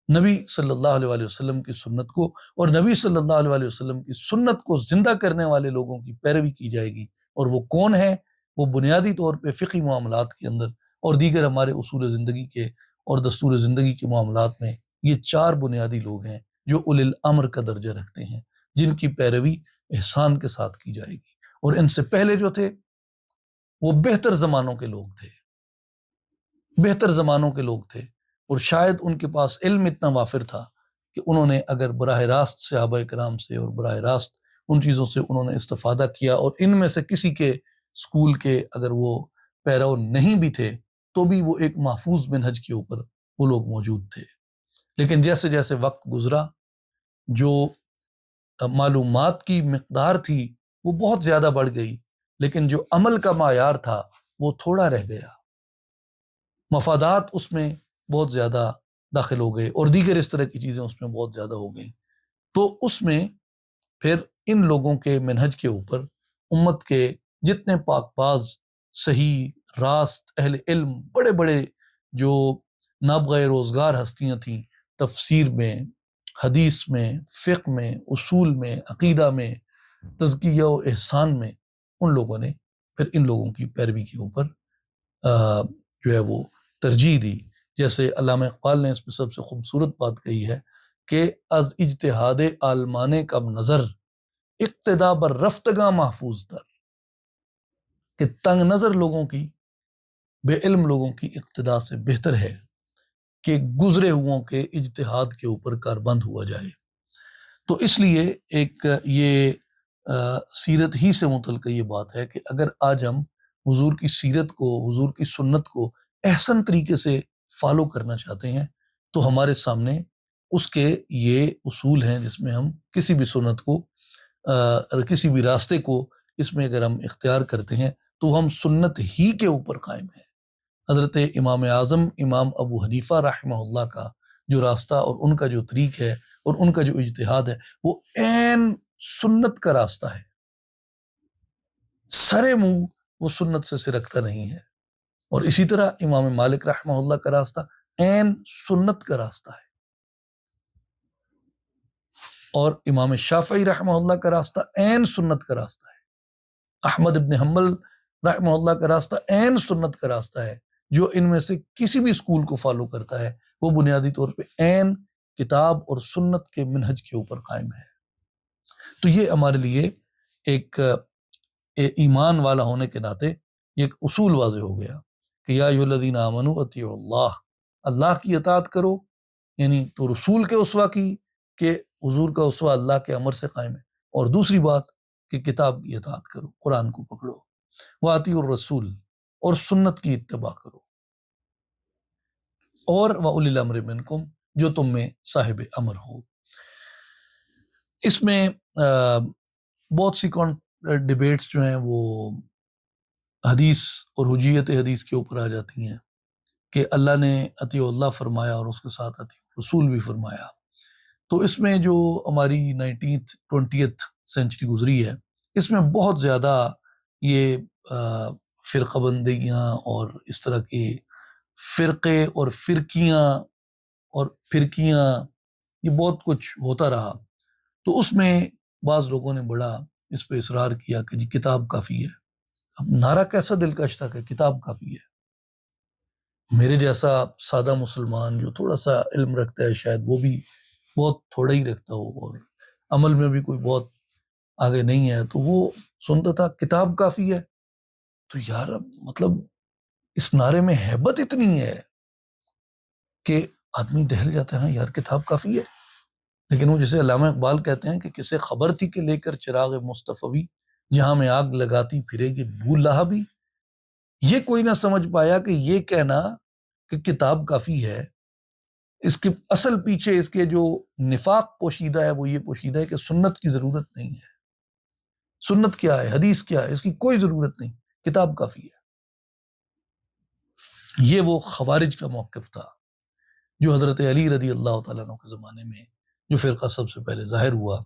نبی صلی اللہ علیہ وسلم کی سنت کو، اور نبی صلی اللہ علیہ وسلم کی سنت کو زندہ کرنے والے لوگوں کی پیروی کی جائے گی۔ اور وہ کون ہے؟ وہ بنیادی طور پہ فقہی معاملات کے اندر اور دیگر ہمارے اصول زندگی کے اور دستور زندگی کے معاملات میں یہ 4 بنیادی لوگ ہیں جو اولی الامر کا درجہ رکھتے ہیں، جن کی پیروی احسان کے ساتھ کی جائے گی۔ اور ان سے پہلے جو تھے وہ بہتر زمانوں کے لوگ تھے، اور شاید ان کے پاس علم اتنا وافر تھا کہ انہوں نے اگر براہ راست صحابہ کرام سے اور براہ راست ان چیزوں سے انہوں نے استفادہ کیا، اور ان میں سے کسی کے اسکول کے اگر وہ پیرو نہیں بھی تھے تو بھی وہ ایک محفوظ منہج کے اوپر وہ لوگ موجود تھے۔ لیکن جیسے جیسے وقت گزرا جو معلومات کی مقدار تھی وہ بہت زیادہ بڑھ گئی، لیکن جو عمل کا معیار تھا وہ تھوڑا رہ گیا، مفادات اس میں بہت زیادہ داخل ہو گئے اور دیگر اس طرح کی چیزیں اس میں بہت زیادہ ہو گئیں۔ تو اس میں پھر ان لوگوں کے منہج کے اوپر امت کے جتنے پاک باز، صحیح، راست، اہل علم، بڑے بڑے جو نابغہ روزگار ہستیاں تھیں، تفسیر میں، حدیث میں، فقہ میں، اصول میں، عقیدہ میں، تزکیہ و احسان میں، ان لوگوں نے پھر ان لوگوں کی پیروی کے اوپر جو ہے وہ ترجیح دی۔ جیسے علامہ اقبال نے اس میں سب سے خوبصورت بات کہی ہے کہ از اجتہاد عالمانے کم نظر اقتدا بر رفتگاں محفوظ تر، کہ تنگ نظر لوگوں کی، بے علم لوگوں کی اقتدا سے بہتر ہے کہ گزرے ہوئوں کے اجتہاد کے اوپر کاربند ہوا جائے۔ تو اس لیے ایک یہ سیرت ہی سے متعلق یہ بات ہے کہ اگر آج ہم حضور کی سیرت کو، حضور کی سنت کو احسن طریقے سے فالو کرنا چاہتے ہیں تو ہمارے سامنے اس کے یہ اصول ہیں جس میں ہم کسی بھی سنت کو، کسی بھی راستے کو اس میں اگر ہم اختیار کرتے ہیں تو ہم سنت ہی کے اوپر قائم ہیں۔ حضرت امام اعظم امام ابو حنیفہ رحمہ اللہ کا جو راستہ اور ان کا جو طریق ہے اور ان کا جو اجتہاد ہے وہ عین سنت کا راستہ ہے، سرے منہ وہ سنت سے سرکتا نہیں ہے۔ اور اسی طرح امام مالک رحمہ اللہ کا راستہ عین سنت کا راستہ ہے، اور امام شافعی رحمہ اللہ کا راستہ عین سنت کا راستہ ہے، احمد ابن حنبل رحمہ اللہ کا راستہ عین سنت کا راستہ ہے۔ جو ان میں سے کسی بھی اسکول کو فالو کرتا ہے وہ بنیادی طور پہ عین کتاب اور سنت کے منہج کے اوپر قائم ہے۔ تو یہ ہمارے لیے ایک ایمان والا ہونے کے ناطے یہ ایک اصول واضح ہو گیا کہ یا ایھا الذین آمنوا اطیعوا اللہ، اللہ کی اطاعت کرو، یعنی تو رسول کے اسوہ کی کہ حضور کا اسوہ اللہ کے امر سے قائم ہے، اور دوسری بات کہ کتاب کی اطاعت کرو، قرآن کو پکڑو، وَأَطِیعُوا الرسول، اور سنت کی اتباع کرو، اور وَأُولِي الْأَمْرِ مِنْکُم، جو تم میں صاحب امر ہو۔ اس میں بہت سی ڈیبیٹس جو ہیں وہ حدیث اور حجیت حدیث کے اوپر آ جاتی ہیں کہ اللہ نے اطیع اللہ فرمایا اور اس کے ساتھ اطیع رسول بھی فرمایا۔ تو اس میں جو ہماری 20th سینچری گزری ہے، اس میں بہت زیادہ یہ فرقہ بندیاں اور اس طرح کے فرقے اور فرقیاں یہ بہت کچھ ہوتا رہا۔ تو اس میں بعض لوگوں نے بڑا اس پہ اصرار کیا کہ جی کتاب کافی ہے۔ اب نعرہ کیسا دلکش تھا کہ کتاب کافی ہے۔ میرے جیسا سادہ مسلمان جو تھوڑا سا علم رکھتا ہے، شاید وہ بھی بہت تھوڑا ہی رکھتا ہو اور عمل میں بھی کوئی بہت آگے نہیں ہے، تو وہ سنتا تھا کتاب کافی ہے۔ تو یار مطلب اس نعرے میں ہیبت اتنی ہے کہ آدمی دہل جاتا ہے، ہاں یار کتاب کافی ہے۔ لیکن وہ جسے علامہ اقبال کہتے ہیں کہ کسے خبر تھی کہ لے کر چراغ مصطفی، جہاں میں آگ لگاتی پھرے گی بھو لہبی، یہ کوئی نہ سمجھ پایا کہ یہ کہنا کہ کتاب کافی ہے، اس کے اصل پیچھے اس کے جو نفاق پوشیدہ ہے وہ یہ پوشیدہ ہے کہ سنت کی ضرورت نہیں ہے۔ سنت کیا ہے، حدیث کیا ہے، اس کی کوئی ضرورت نہیں، کتاب کافی ہے۔ یہ وہ خوارج کا موقف تھا جو حضرت علی رضی اللہ تعالیٰ عنہ کے زمانے میں جو فرقہ سب سے پہلے ظاہر ہوا،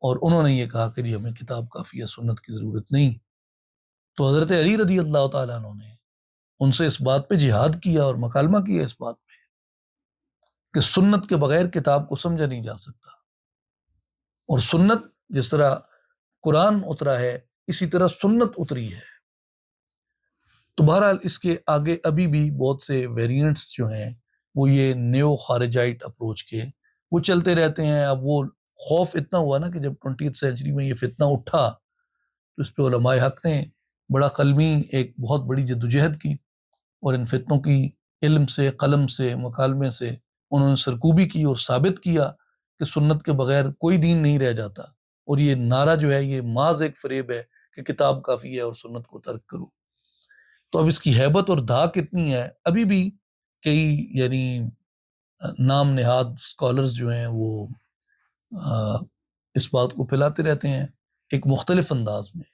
اور انہوں نے یہ کہا کہ جی ہمیں کتاب کافی ہے، سنت کی ضرورت نہیں۔ تو حضرت علی رضی اللہ تعالیٰ عنہ نے ان سے اس بات پہ جہاد کیا اور مکالمہ کیا اس بات پہ کہ سنت کے بغیر کتاب کو سمجھا نہیں جا سکتا، اور سنت جس طرح قرآن اترا ہے اسی طرح سنت اتری ہے۔ تو بہرحال اس کے آگے ابھی بھی بہت سے ویریئنٹس جو ہیں وہ یہ نیو خارجائٹ اپروچ کے وہ چلتے رہتے ہیں۔ اب وہ خوف اتنا ہوا نا کہ جب 20th سینچری میں یہ فتنہ اٹھا تو اس پہ علماء حق نے بڑا قلمی ایک بہت بڑی جدوجہد کی، اور ان فتنوں کی علم سے، قلم سے، مکالمے سے انہوں نے سرکوبی کی اور ثابت کیا کہ سنت کے بغیر کوئی دین نہیں رہ جاتا، اور یہ نعرہ جو ہے یہ محض ایک فریب ہے کہ کتاب کافی ہے اور سنت کو ترک کرو۔ تو اب اس کی ہیبت اور دھاک اتنی ہے، ابھی بھی کئی یعنی نام نہاد اسکالرز جو ہیں وہ اس بات کو پھیلاتے رہتے ہیں ایک مختلف انداز میں،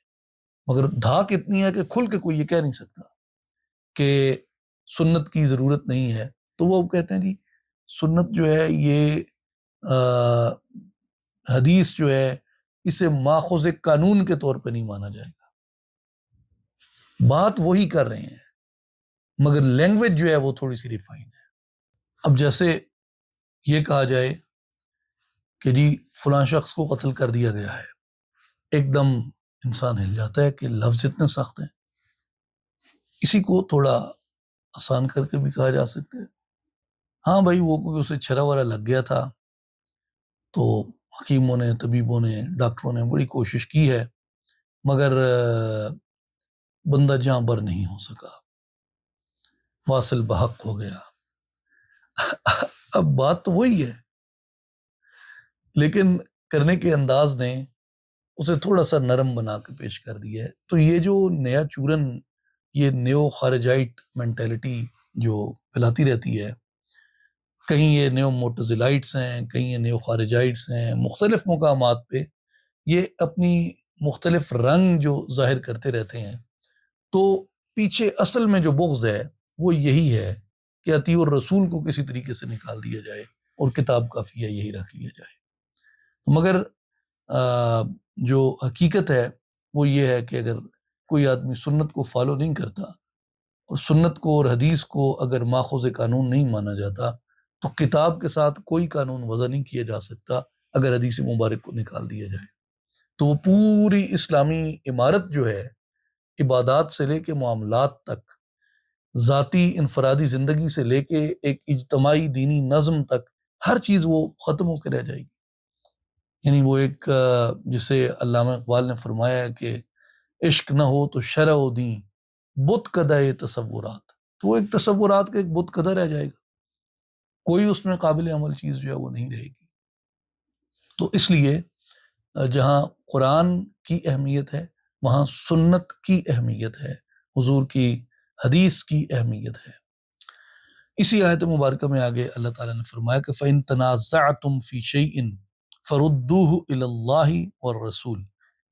مگر دھاک اتنی ہے کہ کھل کے کوئی یہ کہہ نہیں سکتا کہ سنت کی ضرورت نہیں ہے۔ تو وہ کہتے ہیں جی سنت جو ہے یہ حدیث جو ہے اسے ماخذ قانون کے طور پہ نہیں مانا جائے گا۔ بات وہی کر رہے ہیں مگر لینگویج جو ہے وہ تھوڑی سی ریفائن ہے۔ اب جیسے یہ کہا جائے کہ جی فلاں شخص کو قتل کر دیا گیا ہے، ایک دم انسان ہل جاتا ہے کہ لفظ اتنے سخت ہیں۔ اسی کو تھوڑا آسان کر کے بھی کہا جا سکتا ہے، ہاں بھائی وہ کوئی اسے چھرا ورا لگ گیا تھا تو حکیموں نے، طبیبوں نے، ڈاکٹروں نے بڑی کوشش کی ہے مگر بندہ جاں بر نہیں ہو سکا، واصل بحق ہو گیا۔ اب بات تو وہی ہے لیکن کرنے کے انداز نے اسے تھوڑا سا نرم بنا کے پیش کر دیا ہے۔ تو یہ جو نیا چورن، یہ نیو خارجائٹ مینٹیلٹی جو پھیلاتی رہتی ہے، کہیں یہ نیو معتزلائٹس ہیں، کہیں یہ نیو خارجائٹس ہیں، مختلف مقامات پہ یہ اپنی مختلف رنگ جو ظاہر کرتے رہتے ہیں، تو پیچھے اصل میں جو بغض ہے وہ یہی ہے کہ اطیع الرسول کو کسی طریقے سے نکال دیا جائے اور کتاب کافی ہے یہی رکھ لیا جائے۔ مگر جو حقیقت ہے وہ یہ ہے کہ اگر کوئی آدمی سنت کو فالو نہیں کرتا اور سنت کو اور حدیث کو اگر ماخذ قانون نہیں مانا جاتا تو کتاب کے ساتھ کوئی قانون وضع نہیں کیا جا سکتا۔ اگر حدیث مبارک کو نکال دیا جائے تو وہ پوری اسلامی عمارت جو ہے، عبادات سے لے کے معاملات تک، ذاتی انفرادی زندگی سے لے کے ایک اجتماعی دینی نظم تک، ہر چیز وہ ختم ہو کے رہ جائے گی۔ یعنی وہ ایک جسے علامہ اقبال نے فرمایا ہے کہ عشق نہ ہو تو شرع و دین، بت کدہ تصورات، تو وہ ایک تصورات کا ایک بت کدہ رہ جائے گا، کوئی اس میں قابل عمل چیز جو ہے وہ نہیں رہے گی۔ تو اس لیے جہاں قرآن کی اہمیت ہے وہاں سنت کی اہمیت ہے، حضور کی حدیث کی اہمیت ہے۔ اسی آیت مبارکہ میں آگے اللہ تعالیٰ نے فرمایا کہ فَإِن تَنَازَعْتُمْ فِي شَيْءٍ فَرُدُّوهُ إِلَى اللَّهِ وَالرَّسُولِ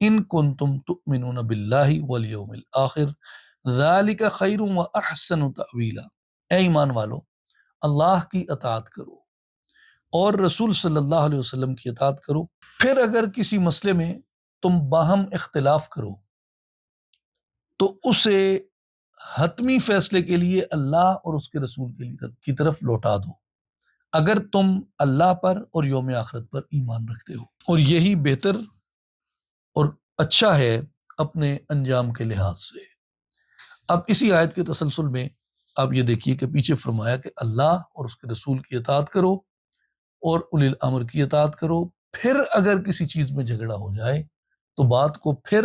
إِن كُنتُمْ تُؤْمِنُونَ بِاللَّهِ وَالْيَوْمِ الْآخِرِ ذَلِكَ خَيْرٌ وَأَحْسَنُ تَأْوِيلًا۔ اے ایمان والو، اللہ کی اطاعت کرو اور رسول صلی اللہ علیہ وسلم کی اطاعت کرو، پھر اگر کسی مسئلے میں تم باہم اختلاف کرو تو اسے حتمی فیصلے کے لیے اللہ اور اس کے رسول کی طرف لوٹا دو، اگر تم اللہ پر اور یوم آخرت پر ایمان رکھتے ہو، اور یہی بہتر اور اچھا ہے اپنے انجام کے لحاظ سے۔ اب اسی آیت کے تسلسل میں آپ یہ دیکھیے کہ پیچھے فرمایا کہ اللہ اور اس کے رسول کی اطاعت کرو اور اولی الامر کی اطاعت کرو، پھر اگر کسی چیز میں جھگڑا ہو جائے تو بات کو پھر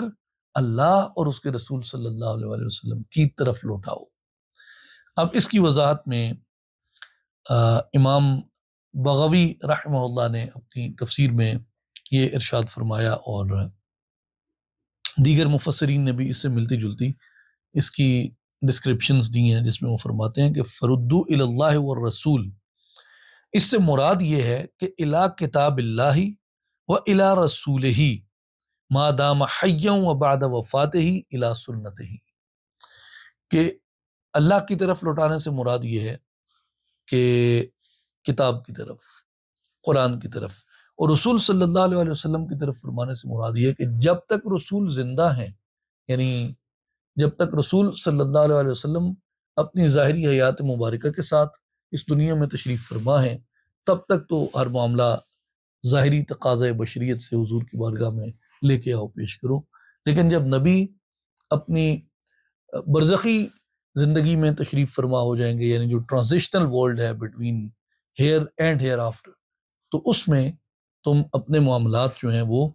اللہ اور اس کے رسول صلی اللہ علیہ وآلہ وسلم کی طرف لوٹاؤ۔ اب اس کی وضاحت میں امام بغوی رحمہ اللہ نے اپنی تفسیر میں یہ ارشاد فرمایا، اور دیگر مفسرین نے بھی اس سے ملتی جلتی اس کی ڈسکرپشنز دی ہیں، جس میں وہ فرماتے ہیں کہ فردو الی اللہ والرسول، اس سے مراد یہ ہے کہ الی کتاب اللہ و الی رسولہ ما دام حیا و بعد وفاتہ الی سنتہ، کہ اللہ کی طرف لوٹانے سے مراد یہ ہے کہ کتاب کی طرف، قرآن کی طرف، اور رسول صلی اللہ علیہ وسلم کی طرف فرمانے سے مراد یہ ہے کہ جب تک رسول زندہ ہیں، یعنی جب تک رسول صلی اللہ علیہ وسلم اپنی ظاہری حیات مبارکہ کے ساتھ اس دنیا میں تشریف فرما ہیں، تب تک تو ہر معاملہ ظاہری تقاضۂ بشریت سے حضور کی بارگاہ میں لے کے آؤ، پیش کرو۔ لیکن جب نبی اپنی برزخی زندگی میں تشریف فرما ہو جائیں گے، یعنی جو ٹرانزیشنل ورلڈ ہے between here and here after, تو اس میں تم اپنے معاملات جو ہیں وہ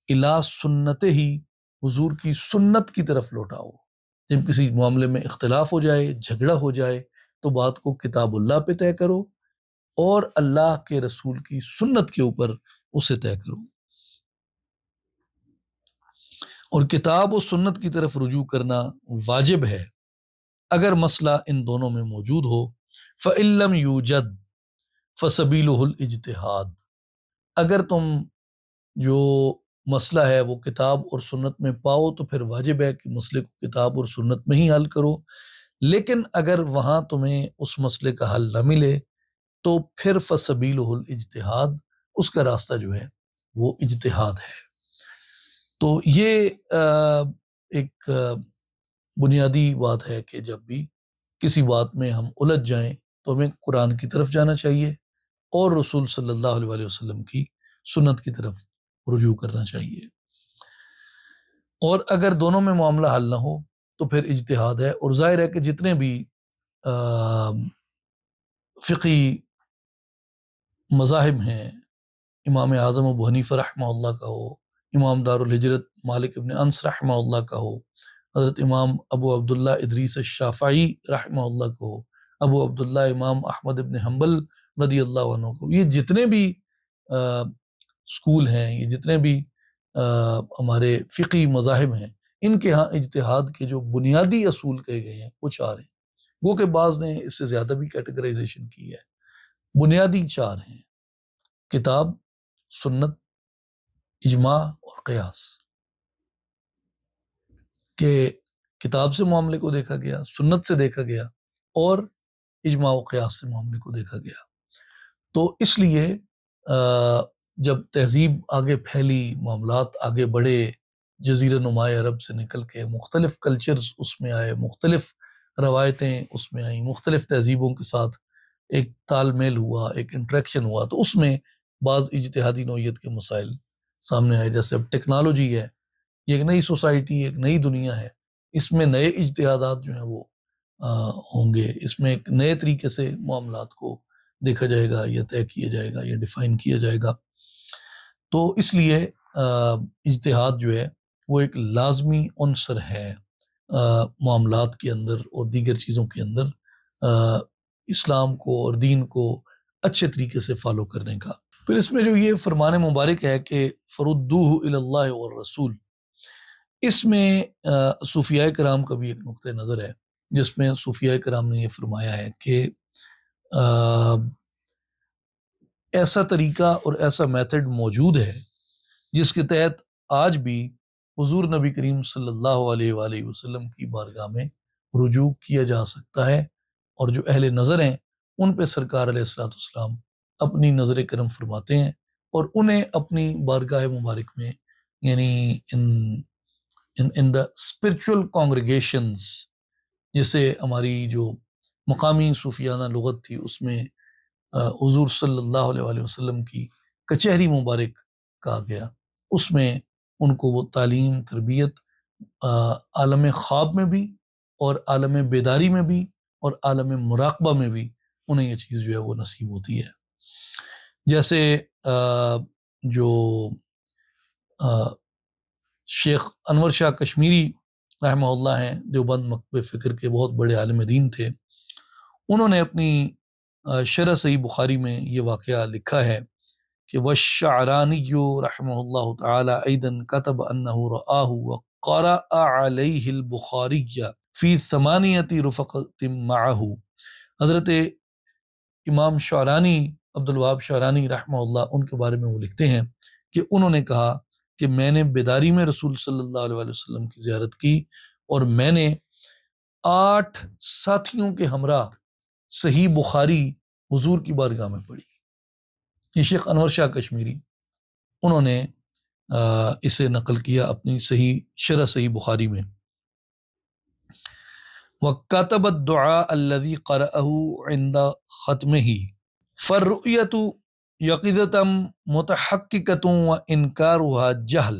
الا سنت ہی، حضور کی سنت کی طرف لوٹاؤ۔ جب کسی معاملے میں اختلاف ہو جائے، جھگڑا ہو جائے، تو بات کو کتاب اللہ پہ طے کرو اور اللہ کے رسول کی سنت کے اوپر اسے طے کرو، اور کتاب و سنت کی طرف رجوع کرنا واجب ہے اگر مسئلہ ان دونوں میں موجود ہو۔ فَإِن لَّمْ يُوجَدْ فَسَبِيلُهُ الْاجْتِهَادُ، اگر تم جو مسئلہ ہے وہ کتاب اور سنت میں پاؤ تو پھر واجب ہے کہ مسئلے کو کتاب اور سنت میں ہی حل کرو، لیکن اگر وہاں تمہیں اس مسئلے کا حل نہ ملے تو پھر فَسَبِيلُهُ الْاجْتِهَادُ، اس کا راستہ جو ہے وہ اجتہاد ہے۔ تو یہ ایک بنیادی بات ہے کہ جب بھی کسی بات میں ہم الجھ جائیں تو ہمیں قرآن کی طرف جانا چاہیے اور رسول صلی اللہ علیہ وسلم کی سنت کی طرف رجوع کرنا چاہیے، اور اگر دونوں میں معاملہ حل نہ ہو تو پھر اجتہاد ہے۔ اور ظاہر ہے کہ جتنے بھی فقہی مذاہب ہیں، امام اعظم ابو حنیفہ رحمہ اللہ کا ہو، امام دار الہجرت مالک ابن انس رحمہ اللہ کا ہو، حضرت امام ابو عبداللہ ادریس الشافعی رحمہ اللہ کو ہو، ابو عبداللہ امام احمد ابن حنبل رضی اللہ عنہ کو، یہ جتنے بھی سکول ہیں، یہ جتنے بھی ہمارے فقہی مذاہب ہیں، ان کے ہاں اجتہاد کے جو بنیادی اصول کہے گئے ہیں وہ چار ہیں، وہ کہ بعض نے اس سے زیادہ بھی کیٹیگرائزیشن کی ہے، بنیادی چار ہیں: کتاب، سنت، اجماع اور قیاس، کہ کتاب سے معاملے کو دیکھا گیا، سنت سے دیکھا گیا، اور اجماع و قیاس سے معاملے کو دیکھا گیا۔ تو اس لیے جب تہذیب آگے پھیلی، معاملات آگے بڑھے، جزیرہ نمائے عرب سے نکل کے مختلف کلچرز اس میں آئے، مختلف روایتیں اس میں آئیں، مختلف تہذیبوں کے ساتھ ایک تال میل ہوا، ایک انٹریکشن ہوا، تو اس میں بعض اجتہادی نوعیت کے مسائل سامنے آئے۔ جیسے اب ٹیکنالوجی ہے، یہ ایک نئی سوسائٹی، ایک نئی دنیا ہے، اس میں نئے اجتہادات جو ہیں وہ ہوں گے، اس میں ایک نئے طریقے سے معاملات کو دیکھا جائے گا، یا طے کیا جائے گا، یا ڈیفائن کیا جائے گا۔ تو اس لیے اجتہاد جو ہے وہ ایک لازمی عنصر ہے معاملات کے اندر اور دیگر چیزوں کے اندر اسلام کو اور دین کو اچھے طریقے سے فالو کرنے کا۔ پھر اس میں جو یہ فرمان مبارک ہے کہ فردوہ الی اللہ والرسول، اس میں صوفیاء کرام کا بھی ایک نقطہ نظر ہے، جس میں صوفیاء کرام نے یہ فرمایا ہے کہ ایسا طریقہ اور ایسا میتھڈ موجود ہے جس کے تحت آج بھی حضور نبی کریم صلی اللہ علیہ وآلہ وسلم کی بارگاہ میں رجوع کیا جا سکتا ہے، اور جو اہل نظر ہیں ان پہ سرکار علیہ الصلوۃ والسلام اپنی نظر کرم فرماتے ہیں، اور انہیں اپنی بارگاہ مبارک میں، یعنی ان دا اسپرچول کانگریگیشنز، جسے ہماری جو مقامی صوفیانہ لغت تھی اس میں حضور صلی اللہ علیہ وآلہ وسلم کی کچہری مبارک کہا گیا، اس میں ان کو وہ تعلیم تربیت عالم خواب میں بھی اور عالم بیداری میں بھی اور عالم مراقبہ میں بھی انہیں یہ چیز جو ہے وہ نصیب ہوتی ہے۔ جیسے جو شیخ انور شاہ کشمیری رحمہ اللہ ہیں، دیوبند مکتب فکر کے بہت بڑے عالم دین تھے، انہوں نے اپنی شرح صحیح بخاری میں یہ واقعہ لکھا ہے کہ وَالشَّعْرَانِيُّ رحمہ اللہ تعالی ایضاً کتب انہ رآہ وقرأ علیہ البخاری فی ثمانیۃ رفقۃ معہ۔ حضرت امام شعرانی، عبد الوہاب شعرانی رحمہ اللہ، ان کے بارے میں وہ لکھتے ہیں کہ انہوں نے کہا کہ میں نے بیداری میں رسول صلی اللہ علیہ وآلہ وسلم کی زیارت کی، اور میں نے 8 ساتھیوں کے ہمراہ صحیح بخاری حضور کی بارگاہ میں پڑھی۔ یہ شیخ انور شاہ کشمیری، انہوں نے اسے نقل کیا اپنی صحیح شرح صحیح بخاری میں۔ وَكَتَبَ الدُّعَاءَ الَّذِي قَرَأَهُ عِنْدَ خَتْمِهِ فَالرُّؤْيَةُ يَقِظَةً مُتَحَقِّقَةٌ وَإِنْكَارُهَا جَهْلٌ۔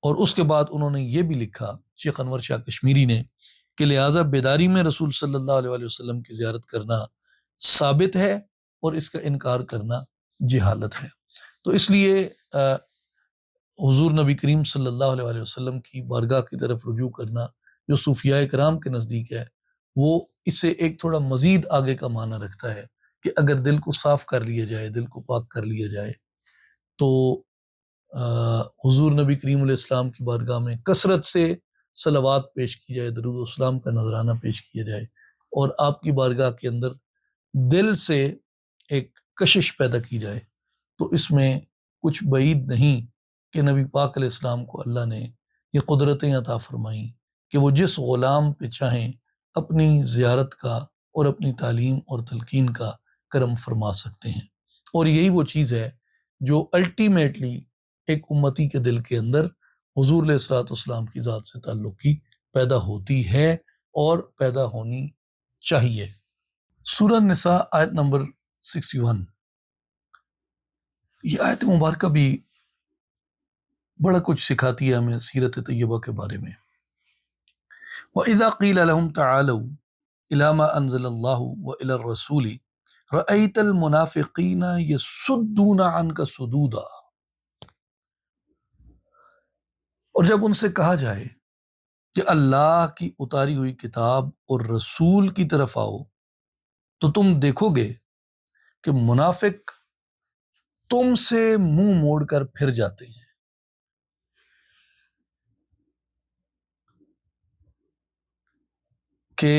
اور اس کے بعد انہوں نے یہ بھی لکھا شیخ انور شاہ کشمیری نے کہ لہٰذا بیداری میں رسول صلی اللہ علیہ وآلہ وسلم کی زیارت کرنا ثابت ہے، اور اس کا انکار کرنا جہالت ہے۔ تو اس لیے حضور نبی کریم صلی اللہ علیہ وآلہ وسلم کی بارگاہ کی طرف رجوع کرنا جو صوفیاء کرام کے نزدیک ہے، وہ اس سے ایک تھوڑا مزید آگے کا معنی رکھتا ہے کہ اگر دل کو صاف کر لیا جائے، دل کو پاک کر لیا جائے، تو حضور نبی کریم علیہ السلام کی بارگاہ میں کثرت سے صلوات پیش کی جائے، درود و السلام کا نذرانہ پیش کیا جائے، اور آپ کی بارگاہ کے اندر دل سے ایک کشش پیدا کی جائے، تو اس میں کچھ بعید نہیں کہ نبی پاک علیہ السلام کو اللہ نے یہ قدرتیں عطا فرمائیں کہ وہ جس غلام پہ چاہیں اپنی زیارت کا اور اپنی تعلیم اور تلقین کا کرم فرما سکتے ہیں۔ اور یہی وہ چیز ہے جو الٹیمیٹلی ایک امتی کے دل کے اندر حضور علیہ الصلوۃ والسلام کی ذات سے تعلق کی پیدا ہوتی ہے اور پیدا ہونی چاہیے۔ سورہ نساء آیت نمبر 61، یہ آیت مبارکہ بھی بڑا کچھ سکھاتی ہے ہمیں سیرت طیبہ کے بارے میں۔ وَإِذَا قِيلَ لَهُمْ تَعَالَوْا إِلَىٰ مَا أَنزَلَ اللَّهُ وَإِلَى الرَّسُولِ رَأَيْتَ الْمُنَافِقِينَ يَصُدُّونَ عَنْكَ صُدُودًا۔ اور جب ان سے کہا جائے کہ اللہ کی اتاری ہوئی کتاب اور رسول کی طرف آؤ، تو تم دیکھو گے کہ منافق تم سے منہ موڑ کر پھر جاتے ہیں۔ کہ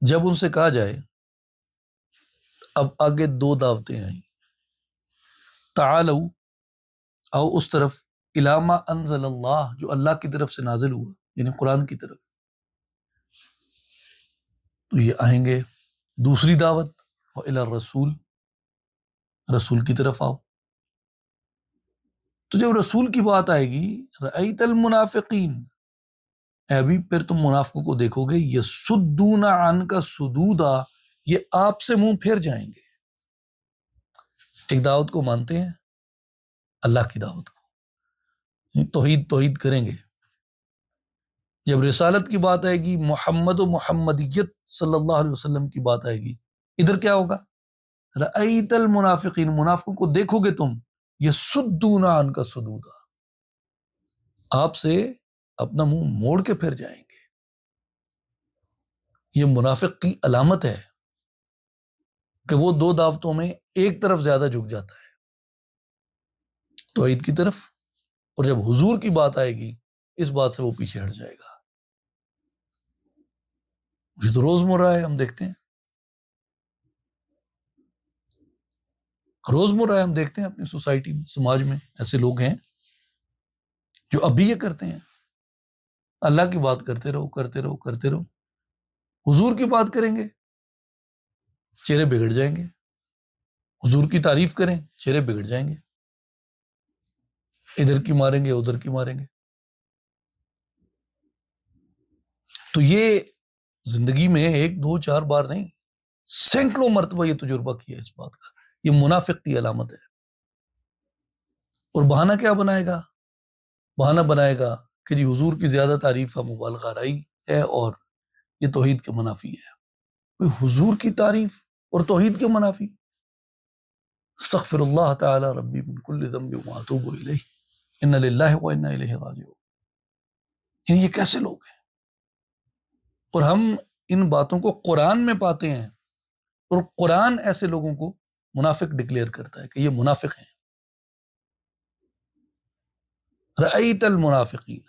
جب ان سے کہا جائے، اب آگے 2 دعوتیں آئیں، تعالو، آؤ اس طرف، الی ما انزل اللہ، جو اللہ کی طرف سے نازل ہوا، یعنی قرآن کی طرف، تو یہ آئیں گے۔ دوسری دعوت، وإلی الرسول، رسول کی طرف آؤ۔ تو جب رسول کی بات آئے گی، رأیت المنافقین، اے ابھی پھر تم منافقوں کو دیکھو گے، یصدون عنک صدودا، یہ آپ سے منہ پھیر جائیں گے۔ ایک دعوت کو مانتے ہیں، اللہ کی دعوت کو، توحید کریں گے۔ جب رسالت کی بات آئے گی، محمد و محمدیت صلی اللہ علیہ وسلم کی بات آئے گی، ادھر کیا ہوگا؟ رأیت المنافقین، منافقوں کو دیکھو گے تم، یصدون عنک صدودا، آپ سے اپنا منہ موڑ کے پھر جائیں گے. یہ منافق کی علامت ہے کہ وہ دو دعوتوں میں ایک طرف زیادہ جھک جاتا ہے، توحید کی طرف، اور جب حضور کی بات آئے گی اس بات سے وہ پیچھے ہٹ جائے گا. یہ تو روز مرہ ہے، ہم دیکھتے ہیں، روز مرہ ہم دیکھتے ہیں اپنی سوسائٹی میں، سماج میں ایسے لوگ ہیں جو اب بھی یہ کرتے ہیں. اللہ کی بات کرتے رہو کرتے رہو کرتے رہو، حضور کی بات کریں گے چہرے بگڑ جائیں گے، حضور کی تعریف کریں چہرے بگڑ جائیں گے، ادھر کی ماریں گے ادھر کی ماریں گے. تو یہ زندگی میں ایک دو چار بار نہیں، سینکڑوں مرتبہ یہ تجربہ کیا اس بات کا. یہ منافق کی علامت ہے. اور بہانہ کیا بنائے گا؟ بہانہ بنائے گا کہ جی حضور کی زیادہ تعریف ہے، مبالغہ آرائی ہے، اور یہ توحید کے منافی ہے. حضور کی تعریف اور توحید کے منافی؟ استغفر اللہ تعالی ربی من کل ذنب واتوب الیہ ان للہ و انا الیہ راجعون. یعنی یہ کیسے لوگ ہیں؟ اور ہم ان باتوں کو قرآن میں پاتے ہیں، اور قرآن ایسے لوگوں کو منافق ڈکلیئر کرتا ہے کہ یہ منافق ہیں. رأیت المنافقین.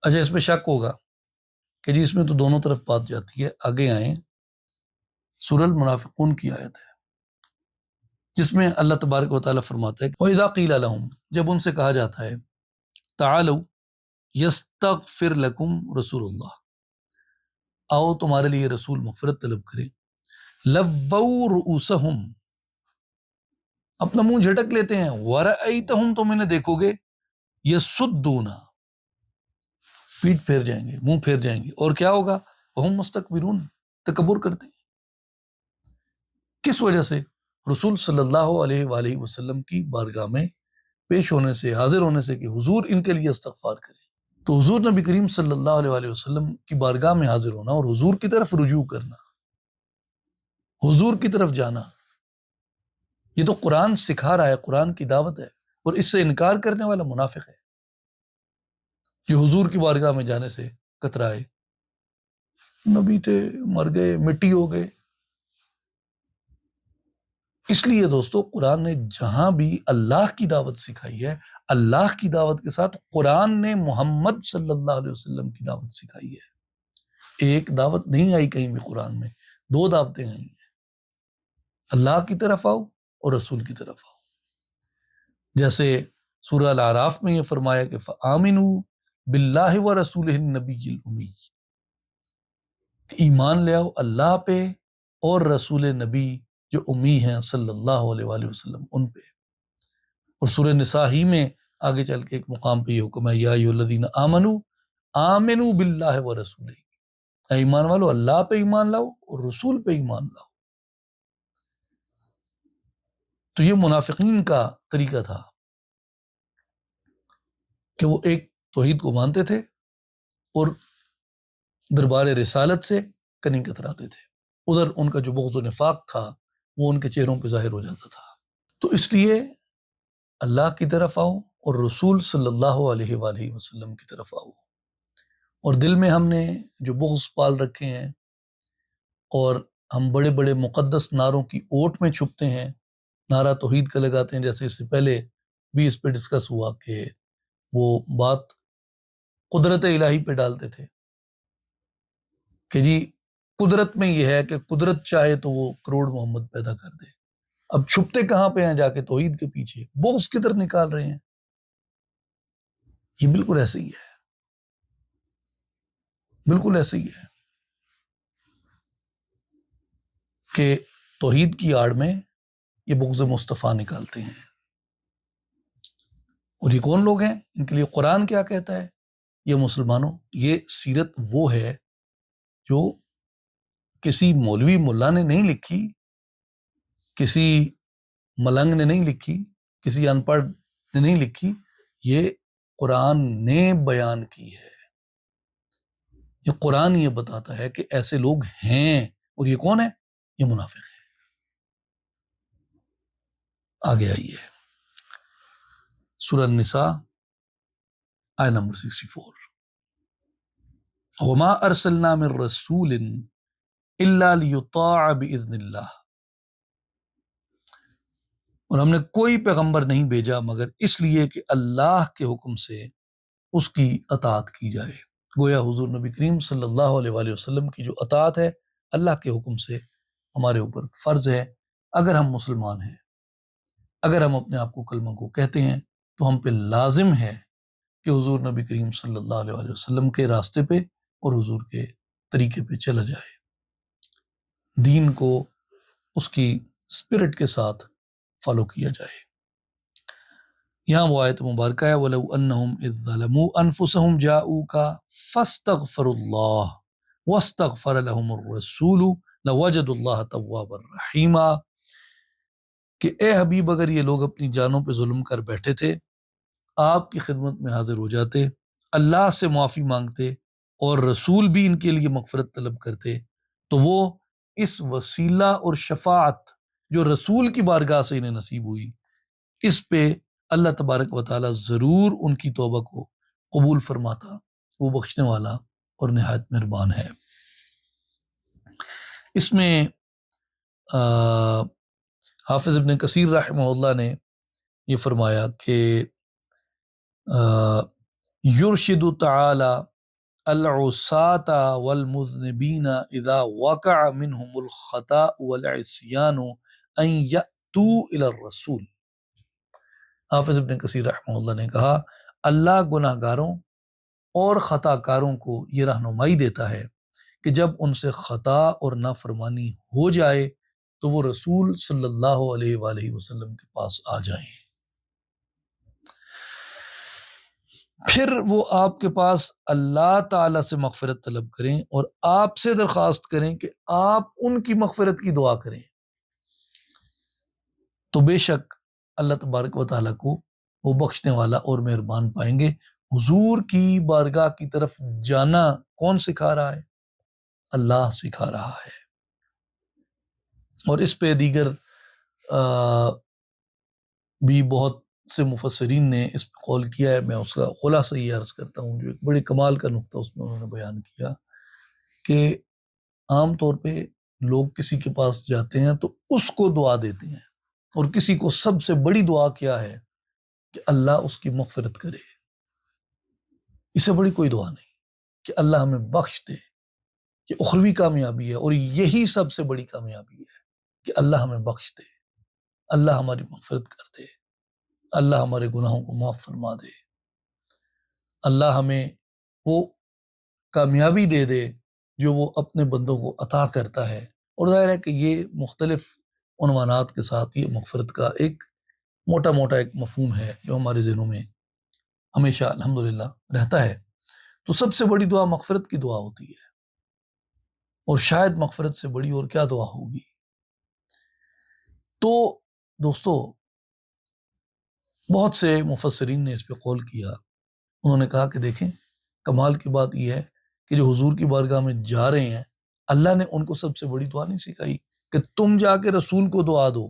اچھا، اس میں شک ہوگا کہ جی اس میں تو دونوں طرف بات جاتی ہے. آگے آئیں، سورہ المنافقون کی آیت ہے جس میں اللہ تبارک و تعالیٰ فرماتا ہے وَإِذَا قِيلَ لَهُمْ، جب ان سے کہا جاتا ہے تعالوا یستغفر لکم رسول اللہ، آؤ تمہارے لیے رسول مغفرت طلب کرے، لووا رؤوسہم، اپنا منہ جھٹک لیتے ہیں، ورأیتہم، تم انہیں دیکھو گے، یسدون، پیٹ پھیر جائیں گے، منہ پھیر جائیں گے، اور کیا ہوگا؟ وہم مستکبرون، تکبر کرتے ہیں. کس وجہ سے؟ رسول صلی اللہ علیہ وآلہ وسلم کی بارگاہ میں پیش ہونے سے، حاضر ہونے سے کہ حضور ان کے لیے استغفار کریں. تو حضور نبی کریم صلی اللہ علیہ وآلہ وسلم کی بارگاہ میں حاضر ہونا اور حضور کی طرف رجوع کرنا، حضور کی طرف جانا، یہ تو قرآن سکھا رہا ہے، قرآن کی دعوت ہے. اور اس سے انکار کرنے والا منافق ہے جو حضور کی بارگاہ میں جانے سے کترائے. نبی تھے، مر گئے، مٹی ہو گئے. اس لیے دوستو، قرآن نے جہاں بھی اللہ کی دعوت سکھائی ہے، اللہ کی دعوت کے ساتھ قرآن نے محمد صلی اللہ علیہ وسلم کی دعوت سکھائی ہے. ایک دعوت نہیں آئی کہیں بھی قرآن میں، دو دعوتیں آئی ہیں، اللہ کی طرف آؤ اور رسول کی طرف آؤ. جیسے سورہ الاعراف میں یہ فرمایا کہ فآمنوا باللہ ورسولہ النبی الأمی، ایمان لے آؤ اللہ پہ اور رسول نبی جو امی ہیں صلی اللہ علیہ وآلہ وسلم ان پہ. اور سورہ نساء ہی میں آگے چل کے ایک مقام پہ یہ حکم ہے یا ایھا الذین آمنوا آمنوا باللہ ورسولہ، اے ایمان والو اللہ پہ ایمان لاؤ اور رسول پہ ایمان لاؤ. تو یہ منافقین کا طریقہ تھا کہ وہ ایک توحید کو مانتے تھے اور دربار رسالت سے کنی کتراتے تھے، ادھر ان کا جو بغض و نفاق تھا وہ ان کے چہروں پہ ظاہر ہو جاتا تھا. تو اس لیے اللہ کی طرف آؤ اور رسول صلی اللہ علیہ وآلہ وسلم کی طرف آؤ. اور دل میں ہم نے جو بغض پال رکھے ہیں اور ہم بڑے بڑے مقدس نعروں کی اوٹ میں چھپتے ہیں، نعرہ توحید کا لگاتے ہیں، جیسے اس سے پہلے بھی اس پہ ڈسکس ہوا کہ وہ بات قدرت الہی پہ ڈالتے تھے کہ جی قدرت میں یہ ہے کہ قدرت چاہے تو وہ کروڑ محمد پیدا کر دے. اب چھپتے کہاں پہ ہیں؟ جا کے توحید کے پیچھے بغض کی طرف نکال رہے ہیں. یہ بالکل ایسے ہی ہے، بالکل ایسے ہی ہے کہ توحید کی آڑ میں یہ بغض مصطفیٰ نکالتے ہیں. اور یہ کون لوگ ہیں؟ ان کے لیے قرآن کیا کہتا ہے؟ یہ مسلمانوں، یہ سیرت وہ ہے جو کسی مولوی ملا نے نہیں لکھی، کسی ملنگ نے نہیں لکھی، کسی ان پڑھ نے نہیں لکھی، یہ قرآن نے بیان کی ہے. یہ قرآن یہ بتاتا ہے کہ ایسے لوگ ہیں. اور یہ کون ہے؟ یہ منافق ہے. آگے آئیے، سورہ النساء آیت نمبر 64، وما ارسلنا من رسول الا لیطاع باذن اللہ، اور ہم نے کوئی پیغمبر نہیں بھیجا مگر اس لیے کہ اللہ کے حکم سے اس کی اطاعت کی جائے۔ گویا حضور نبی کریم صلی اللہ علیہ وآلہ وسلم کی جو اطاعت ہے اللہ کے حکم سے ہمارے اوپر فرض ہے۔ اگر ہم مسلمان ہیں، اگر ہم اپنے آپ کو کلمہ کو کہتے ہیں، تو ہم پہ لازم ہے کہ حضور نبی کریم صلی اللہ علیہ وآلہ وسلم کے راستے پہ اور حضور کے طریقے پہ چلا جائے، دین کو اس کی اسپرٹ کے ساتھ فالو کیا جائے۔ یہاں وہ آیت مبارکہ ہے وَلَوْ أَنَّهُمْ إِذ ظَلَمُوا أَنفُسَهُمْ جَاءُوكَ فَاسْتَغْفَرُوا اللَّهَ وَاسْتَغْفَرَ لَهُمُ الرَّسُولُ لَوَجَدُوا اللَّهَ تَوَّابًا رَحِيمًا، کہ اے حبیب اگر یہ لوگ اپنی جانوں پہ ظلم کر بیٹھے تھے، آپ کی خدمت میں حاضر ہو جاتے، اللہ سے معافی مانگتے اور رسول بھی ان کے لیے مغفرت طلب کرتے، تو وہ اس وسیلہ اور شفاعت جو رسول کی بارگاہ سے انہیں نصیب ہوئی، اس پہ اللہ تبارک و تعالیٰ ضرور ان کی توبہ کو قبول فرماتا، وہ بخشنے والا اور نہایت مہربان ہے۔ اس میں حافظ ابن کثیر رحمہ اللہ نے یہ فرمایا کہ یرشد تعالی العصاة والمذنبین اذا وقع منهم الخطأ والعصیان ان یأتوا الی الرسول۔ حافظ ابن کثیر رحمہ اللہ نے کہا اللہ گناہ گاروں اور خطا کاروں کو یہ رہنمائی دیتا ہے کہ جب ان سے خطا اور نافرمانی ہو جائے تو وہ رسول صلی اللہ علیہ وآلہ وسلم کے پاس آ جائیں، پھر وہ آپ کے پاس اللہ تعالیٰ سے مغفرت طلب کریں اور آپ سے درخواست کریں کہ آپ ان کی مغفرت کی دعا کریں، تو بے شک اللہ تبارک و تعالیٰ کو وہ بخشنے والا اور مہربان پائیں گے۔ حضور کی بارگاہ کی طرف جانا کون سکھا رہا ہے؟ اللہ سکھا رہا ہے۔ اور اس پہ دیگر بھی بہت سے مفسرین نے اس پہ قول کیا ہے، میں اس کا خلاصہ یہ عرض کرتا ہوں، جو ایک بڑے کمال کا نقطہ اس میں انہوں نے بیان کیا کہ عام طور پہ لوگ کسی کے پاس جاتے ہیں تو اس کو دعا دیتے ہیں، اور کسی کو سب سے بڑی دعا کیا ہے کہ اللہ اس کی مغفرت کرے، اس سے بڑی کوئی دعا نہیں کہ اللہ ہمیں بخش دے۔ یہ اخروی کامیابی ہے، اور یہی سب سے بڑی کامیابی ہے کہ اللہ ہمیں بخش دے، اللہ ہماری مغفرت کر دے، اللہ ہمارے گناہوں کو معاف فرما دے، اللہ ہمیں وہ کامیابی دے دے جو وہ اپنے بندوں کو عطا کرتا ہے۔ اور ظاہر ہے کہ یہ مختلف عنوانات کے ساتھ یہ مغفرت کا ایک موٹا موٹا ایک مفہوم ہے جو ہمارے ذہنوں میں ہمیشہ الحمدللہ رہتا ہے۔ تو سب سے بڑی دعا مغفرت کی دعا ہوتی ہے، اور شاید مغفرت سے بڑی اور کیا دعا ہوگی۔ تو دوستو، بہت سے مفسرین نے اس پہ قول کیا، انہوں نے کہا کہ دیکھیں کمال کی بات یہ ہے کہ جو حضور کی بارگاہ میں جا رہے ہیں، اللہ نے ان کو سب سے بڑی دعا نہیں سکھائی کہ تم جا کے رسول کو دعا دو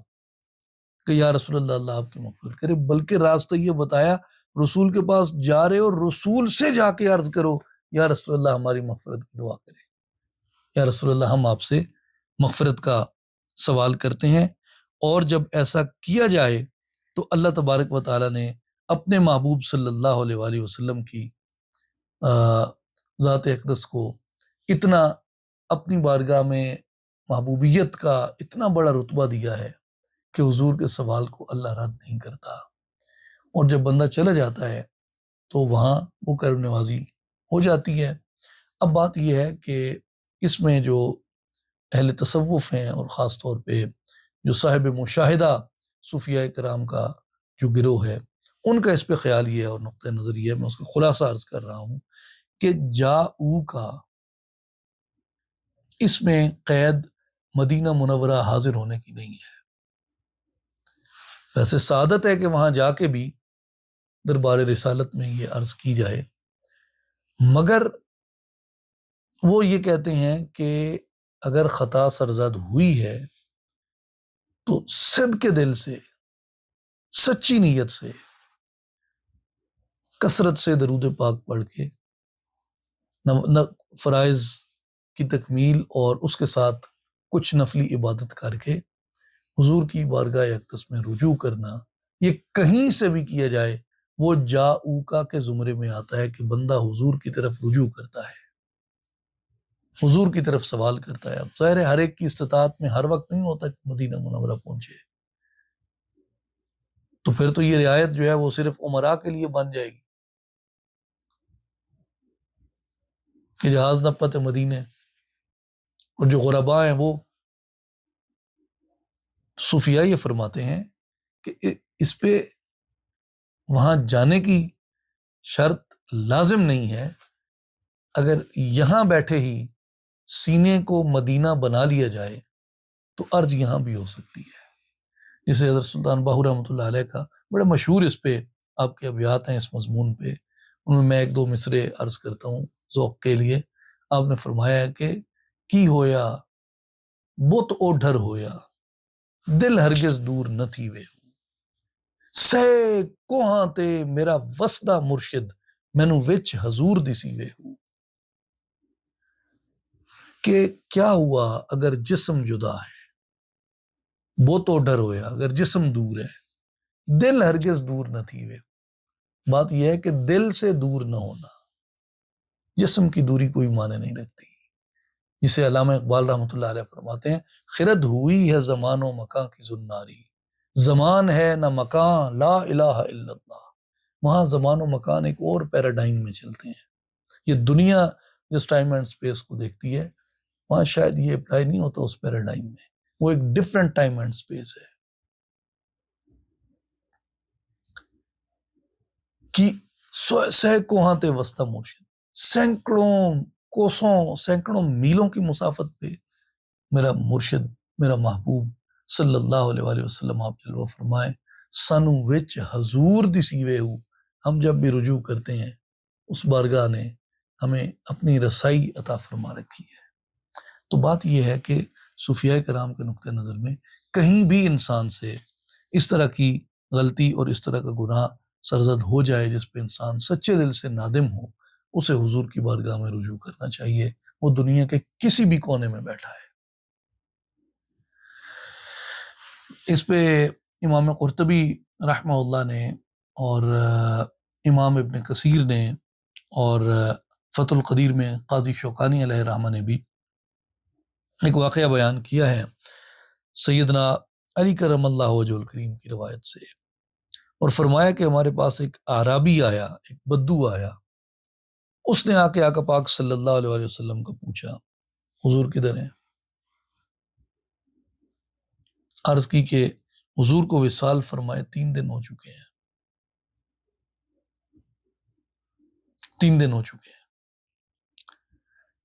کہ یا رسول اللہ اللہ آپ کی مغفرت کرے، بلکہ راستہ یہ بتایا رسول کے پاس جا رہے اور رسول سے جا کے عرض کرو یا رسول اللہ ہماری مغفرت کی دعا کرے، یا رسول اللہ ہم آپ سے مغفرت کا سوال کرتے ہیں۔ اور جب ایسا کیا جائے تو اللہ تبارک و تعالیٰ نے اپنے محبوب صلی اللہ علیہ وآلہ وسلم کی ذات اقدس کو اتنا اپنی بارگاہ میں محبوبیت کا اتنا بڑا رتبہ دیا ہے کہ حضور کے سوال کو اللہ رد نہیں کرتا، اور جب بندہ چلا جاتا ہے تو وہاں وہ کرم نوازی ہو جاتی ہے۔ اب بات یہ ہے کہ اس میں جو اہل تصوف ہیں، اور خاص طور پہ جو صاحب مشاہدہ صوفیاء کرام کا جو گروہ ہے، ان کا اس پہ خیال یہ ہے اور نقطہ نظر یہ ہے، میں اس کا خلاصہ عرض کر رہا ہوں کہ جاؤ کا اس میں قید مدینہ منورہ حاضر ہونے کی نہیں ہے۔ ویسے سعادت ہے کہ وہاں جا کے بھی دربار رسالت میں یہ عرض کی جائے، مگر وہ یہ کہتے ہیں کہ اگر خطا سرزد ہوئی ہے تو صدق کے دل سے، سچی نیت سے کثرت سے درود پاک پڑھ کے نہ فرائض کی تکمیل اور اس کے ساتھ کچھ نفلی عبادت کر کے حضور کی بارگاہ اقدس میں رجوع کرنا، یہ کہیں سے بھی کیا جائے وہ جاؤکا کے زمرے میں آتا ہے کہ بندہ حضور کی طرف رجوع کرتا ہے، حضور کی طرف سوال کرتا ہے۔ اب ظاہر ہے ہر ایک کی استطاعت میں ہر وقت نہیں ہوتا کہ مدینہ منورہ پہنچے، تو پھر تو یہ رعایت جو ہے وہ صرف عمراء کے لیے بن جائے گی کہ جہاز نہ پتہ مدینے، اور جو غرباء ہیں وہ صوفیاء یہ فرماتے ہیں کہ اس پہ وہاں جانے کی شرط لازم نہیں ہے، اگر یہاں بیٹھے ہی سینے کو مدینہ بنا لیا جائے تو عرض یہاں بھی ہو سکتی ہے۔ جسے حضرت سلطان باہو رحمۃ اللہ علیہ کا بڑے مشہور اس پہ آپ کے ابیات ہیں اس مضمون پہ، ان میں ایک دو مصرے عرض کرتا ہوں ذوق کے لیے۔ آپ نے فرمایا ہے کہ کی ہویا بت اوڈھر ہویا دل ہرگز دور نہ تھی وے سہ کوہاں تے میرا وسدا مرشد مینو وچ حضور دسی وے ہوں، کہ کیا ہوا اگر جسم جدا ہے، بت اوڈھر ہویا اگر جسم دور ہے، دل ہرگز دور نہ تھی وے۔ بات یہ ہے کہ دل سے دور نہ ہونا، جسم کی دوری کوئی معنی نہیں رکھتی، جسے علامہ اقبال رحمۃ اللہ علیہ فرماتے ہیں خرد ہوئی ہے زمان و مکان کی زناری، زمان ہے نہ مکان لا الہ الا اللہ۔ وہاں زمان و مکان ایک اور پیراڈائم میں چلتے ہیں، یہ دنیا جس ٹائم اینڈ سپیس کو دیکھتی ہے وہاں شاید یہ اپلائی نہیں ہوتا اس پیراڈائم میں، وہ ایک ڈفرینٹ ٹائم اینڈ سپیس ہے کہ سہ کوہاں تے وسطی مرشد، سینکڑوں کوسوں سینکڑوں میلوں کی مسافت پہ میرا مرشد میرا محبوب صلی اللہ علیہ وآلہ وسلم آپ جلوہ فرمائے سانو وچ حضور دسی وے ہو۔ ہم جب بھی رجوع کرتے ہیں اس بارگاہ نے ہمیں اپنی رسائی عطا فرما رکھی ہے۔ تو بات یہ ہے کہ صوفیاء کرام کے نقطہ نظر میں کہیں بھی انسان سے اس طرح کی غلطی اور اس طرح کا گناہ سرزد ہو جائے جس پہ انسان سچے دل سے نادم ہو، اسے حضور کی بارگاہ میں رجوع کرنا چاہیے، وہ دنیا کے کسی بھی کونے میں بیٹھا ہے۔ اس پہ امام قرطبی رحمہ اللہ نے اور امام ابن کثیر نے اور فتح القدیر میں قاضی شوکانی علیہ الرحمہ نے بھی ایک واقعہ بیان کیا ہے سیدنا علی کرم اللہ وجہ الکریم کی روایت سے، اور فرمایا کہ ہمارے پاس ایک اعرابی آیا، ایک بدو آیا، اس نے آ کے آقا پاک صلی اللہ علیہ وآلہ وسلم کو پوچھا حضور کدھر ہیں؟ عرض کی کہ حضور کو وصال فرمائے 3 دن ہو چکے ہیں، 3 دن ہو چکے ہیں۔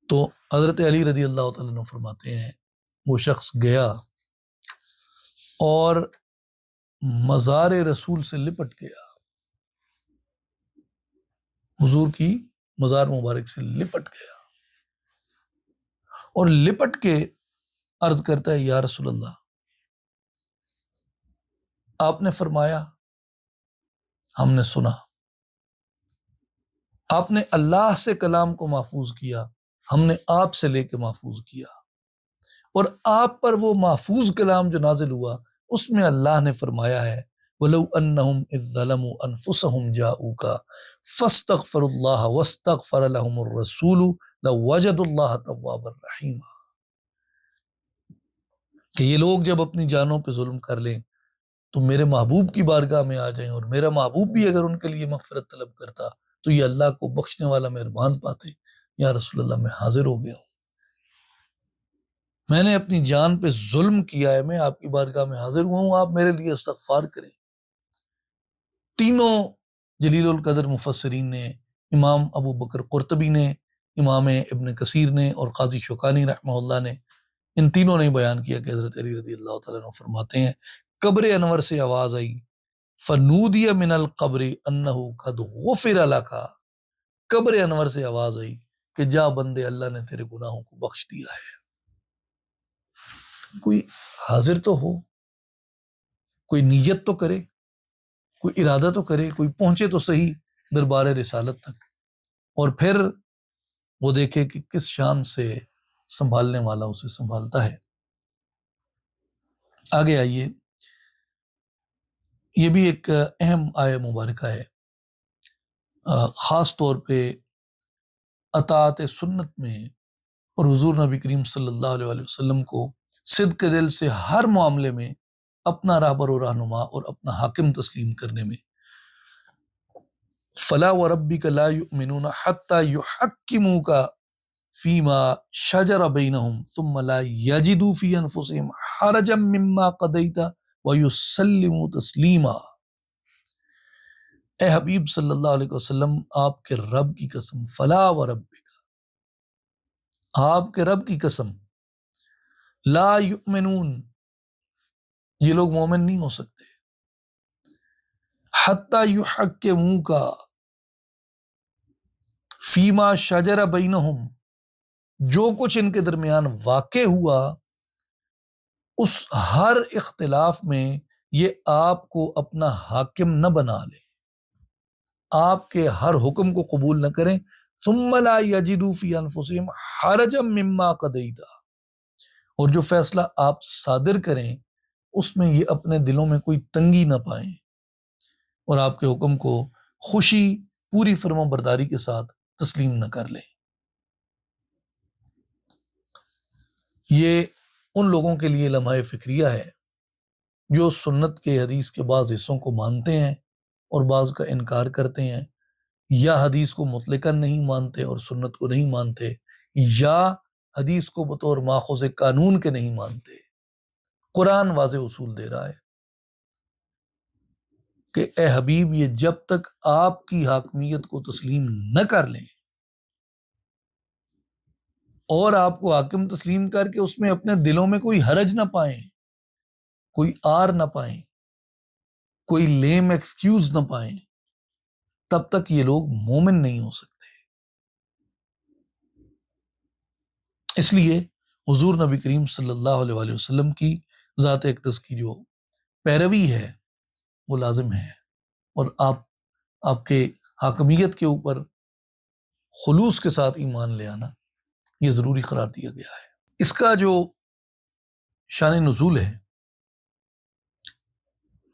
تو حضرت علی رضی اللہ تعالیٰ عنہ فرماتے ہیں وہ شخص گیا اور مزار رسول سے لپٹ گیا، حضور کی مزار مبارک سے لپٹ گیا اور لپٹ کے عرض کرتا ہے یا رسول اللہ آپ نے فرمایا، ہم نے سنا، آپ نے اللہ سے کلام کو محفوظ کیا، ہم نے آپ سے لے کے محفوظ کیا، اور آپ پر وہ محفوظ کلام جو نازل ہوا اس میں اللہ نے فرمایا ہے وَلَوْ أَنَّهُمْ إِذْ ظَلَمُوا أَنفُسَهُمْ جَاءُوكَ فَاسْتَغْفَرُوا اللَّهَ وَاسْتَغْفَرَ لَهُمُ الرَّسُولُ لَوَجَدُوا اللَّهَ تَوَّابًا رَحِيمًا، کہ یہ لوگ جب اپنی جانوں پہ ظلم کر لیں تو میرے محبوب کی بارگاہ میں آ جائیں، اور میرا محبوب بھی اگر ان کے لیے مغفرت طلب کرتا تو یہ اللہ کو بخشنے والا مہربان پاتے۔ یا رسول اللہ میں حاضر ہو گیا ہوں، میں نے اپنی جان پہ ظلم کیا ہے، میں آپ کی بارگاہ میں حاضر ہوا ہوں، آپ میرے لیے استغفار کریں۔ تینوں جلیل القدر مفسرین نے، امام ابو بکر قرطبی نے، امام ابن کثیر نے اور قاضی شوکانی رحمہ اللہ نے، ان تینوں نے بیان کیا کہ حضرت علی رضی اللہ تعالیٰ عنہ فرماتے ہیں قبر انور سے آواز آئی فنودی من القبر انہ قد غفر لک، قبر انور سے آواز آئی کہ جا بندے اللہ نے تیرے گناہوں کو بخش دیا ہے۔ کوئی حاضر تو ہو، کوئی نیت تو کرے، کوئی ارادہ تو کرے، کوئی پہنچے تو صحیح دربار رسالت تک، اور پھر وہ دیکھے کہ کس شان سے سنبھالنے والا اسے سنبھالتا ہے۔ آگے آئیے، یہ بھی ایک اہم آیہ مبارکہ ہے، خاص طور پہ اطاعت سنت میں، اور حضور نبی کریم صلی اللہ علیہ وسلم کو صدق دل سے ہر معاملے میں اپنا راہبر و رہنما اور اپنا حاکم تسلیم کرنے میں۔ فلا وربک لا یؤمنون حتی یحکموک فیما شجر بینہم ثم لا یجدوا فی انفسہم حرجا مما قضیت ویسلموا تسلیما۔ اے حبیب صلی اللہ علیہ وسلم، آپ کے رب کی قسم، فلا وربک، آپ کے رب کی قسم، لا یؤمنون، یہ لوگ مومن نہیں ہو سکتے، حتی یحکموک فیما شجر بینہم، جو کچھ ان کے درمیان واقع ہوا اس ہر اختلاف میں یہ آپ کو اپنا حاکم نہ بنا لے، آپ کے ہر حکم کو قبول نہ کریں، ثم لا یجدوا فی انفسہم حرجا مما قضیت، اور جو فیصلہ آپ صادر کریں اس میں یہ اپنے دلوں میں کوئی تنگی نہ پائیں، اور آپ کے حکم کو خوشی پوری فرما برداری کے ساتھ تسلیم نہ کر لیں۔ یہ ان لوگوں کے لیے لمحہ فکریہ ہے جو سنت کے حدیث کے بعض حصوں کو مانتے ہیں اور بعض کا انکار کرتے ہیں، یا حدیث کو مطلقاً نہیں مانتے اور سنت کو نہیں مانتے، یا حدیث کو بطور ماخوذ قانون کے نہیں مانتے۔ قرآن واضح اصول دے رہا ہے کہ اے حبیب، یہ جب تک آپ کی حاکمیت کو تسلیم نہ کر لیں اور آپ کو حاکم تسلیم کر کے اس میں اپنے دلوں میں کوئی حرج نہ پائیں، کوئی آر نہ پائیں، کوئی لیم ایکسکیوز نہ پائیں، تب تک یہ لوگ مومن نہیں ہو سکتے۔ اس لیے حضور نبی کریم صلی اللہ علیہ وآلہ وسلم کی ذات اقدس کی جو پیروی ہے وہ لازم ہے، اور آپ کے حاکمیت کے اوپر خلوص کے ساتھ ایمان لے آنا یہ ضروری قرار دیا گیا ہے۔ اس کا جو شان نزول ہے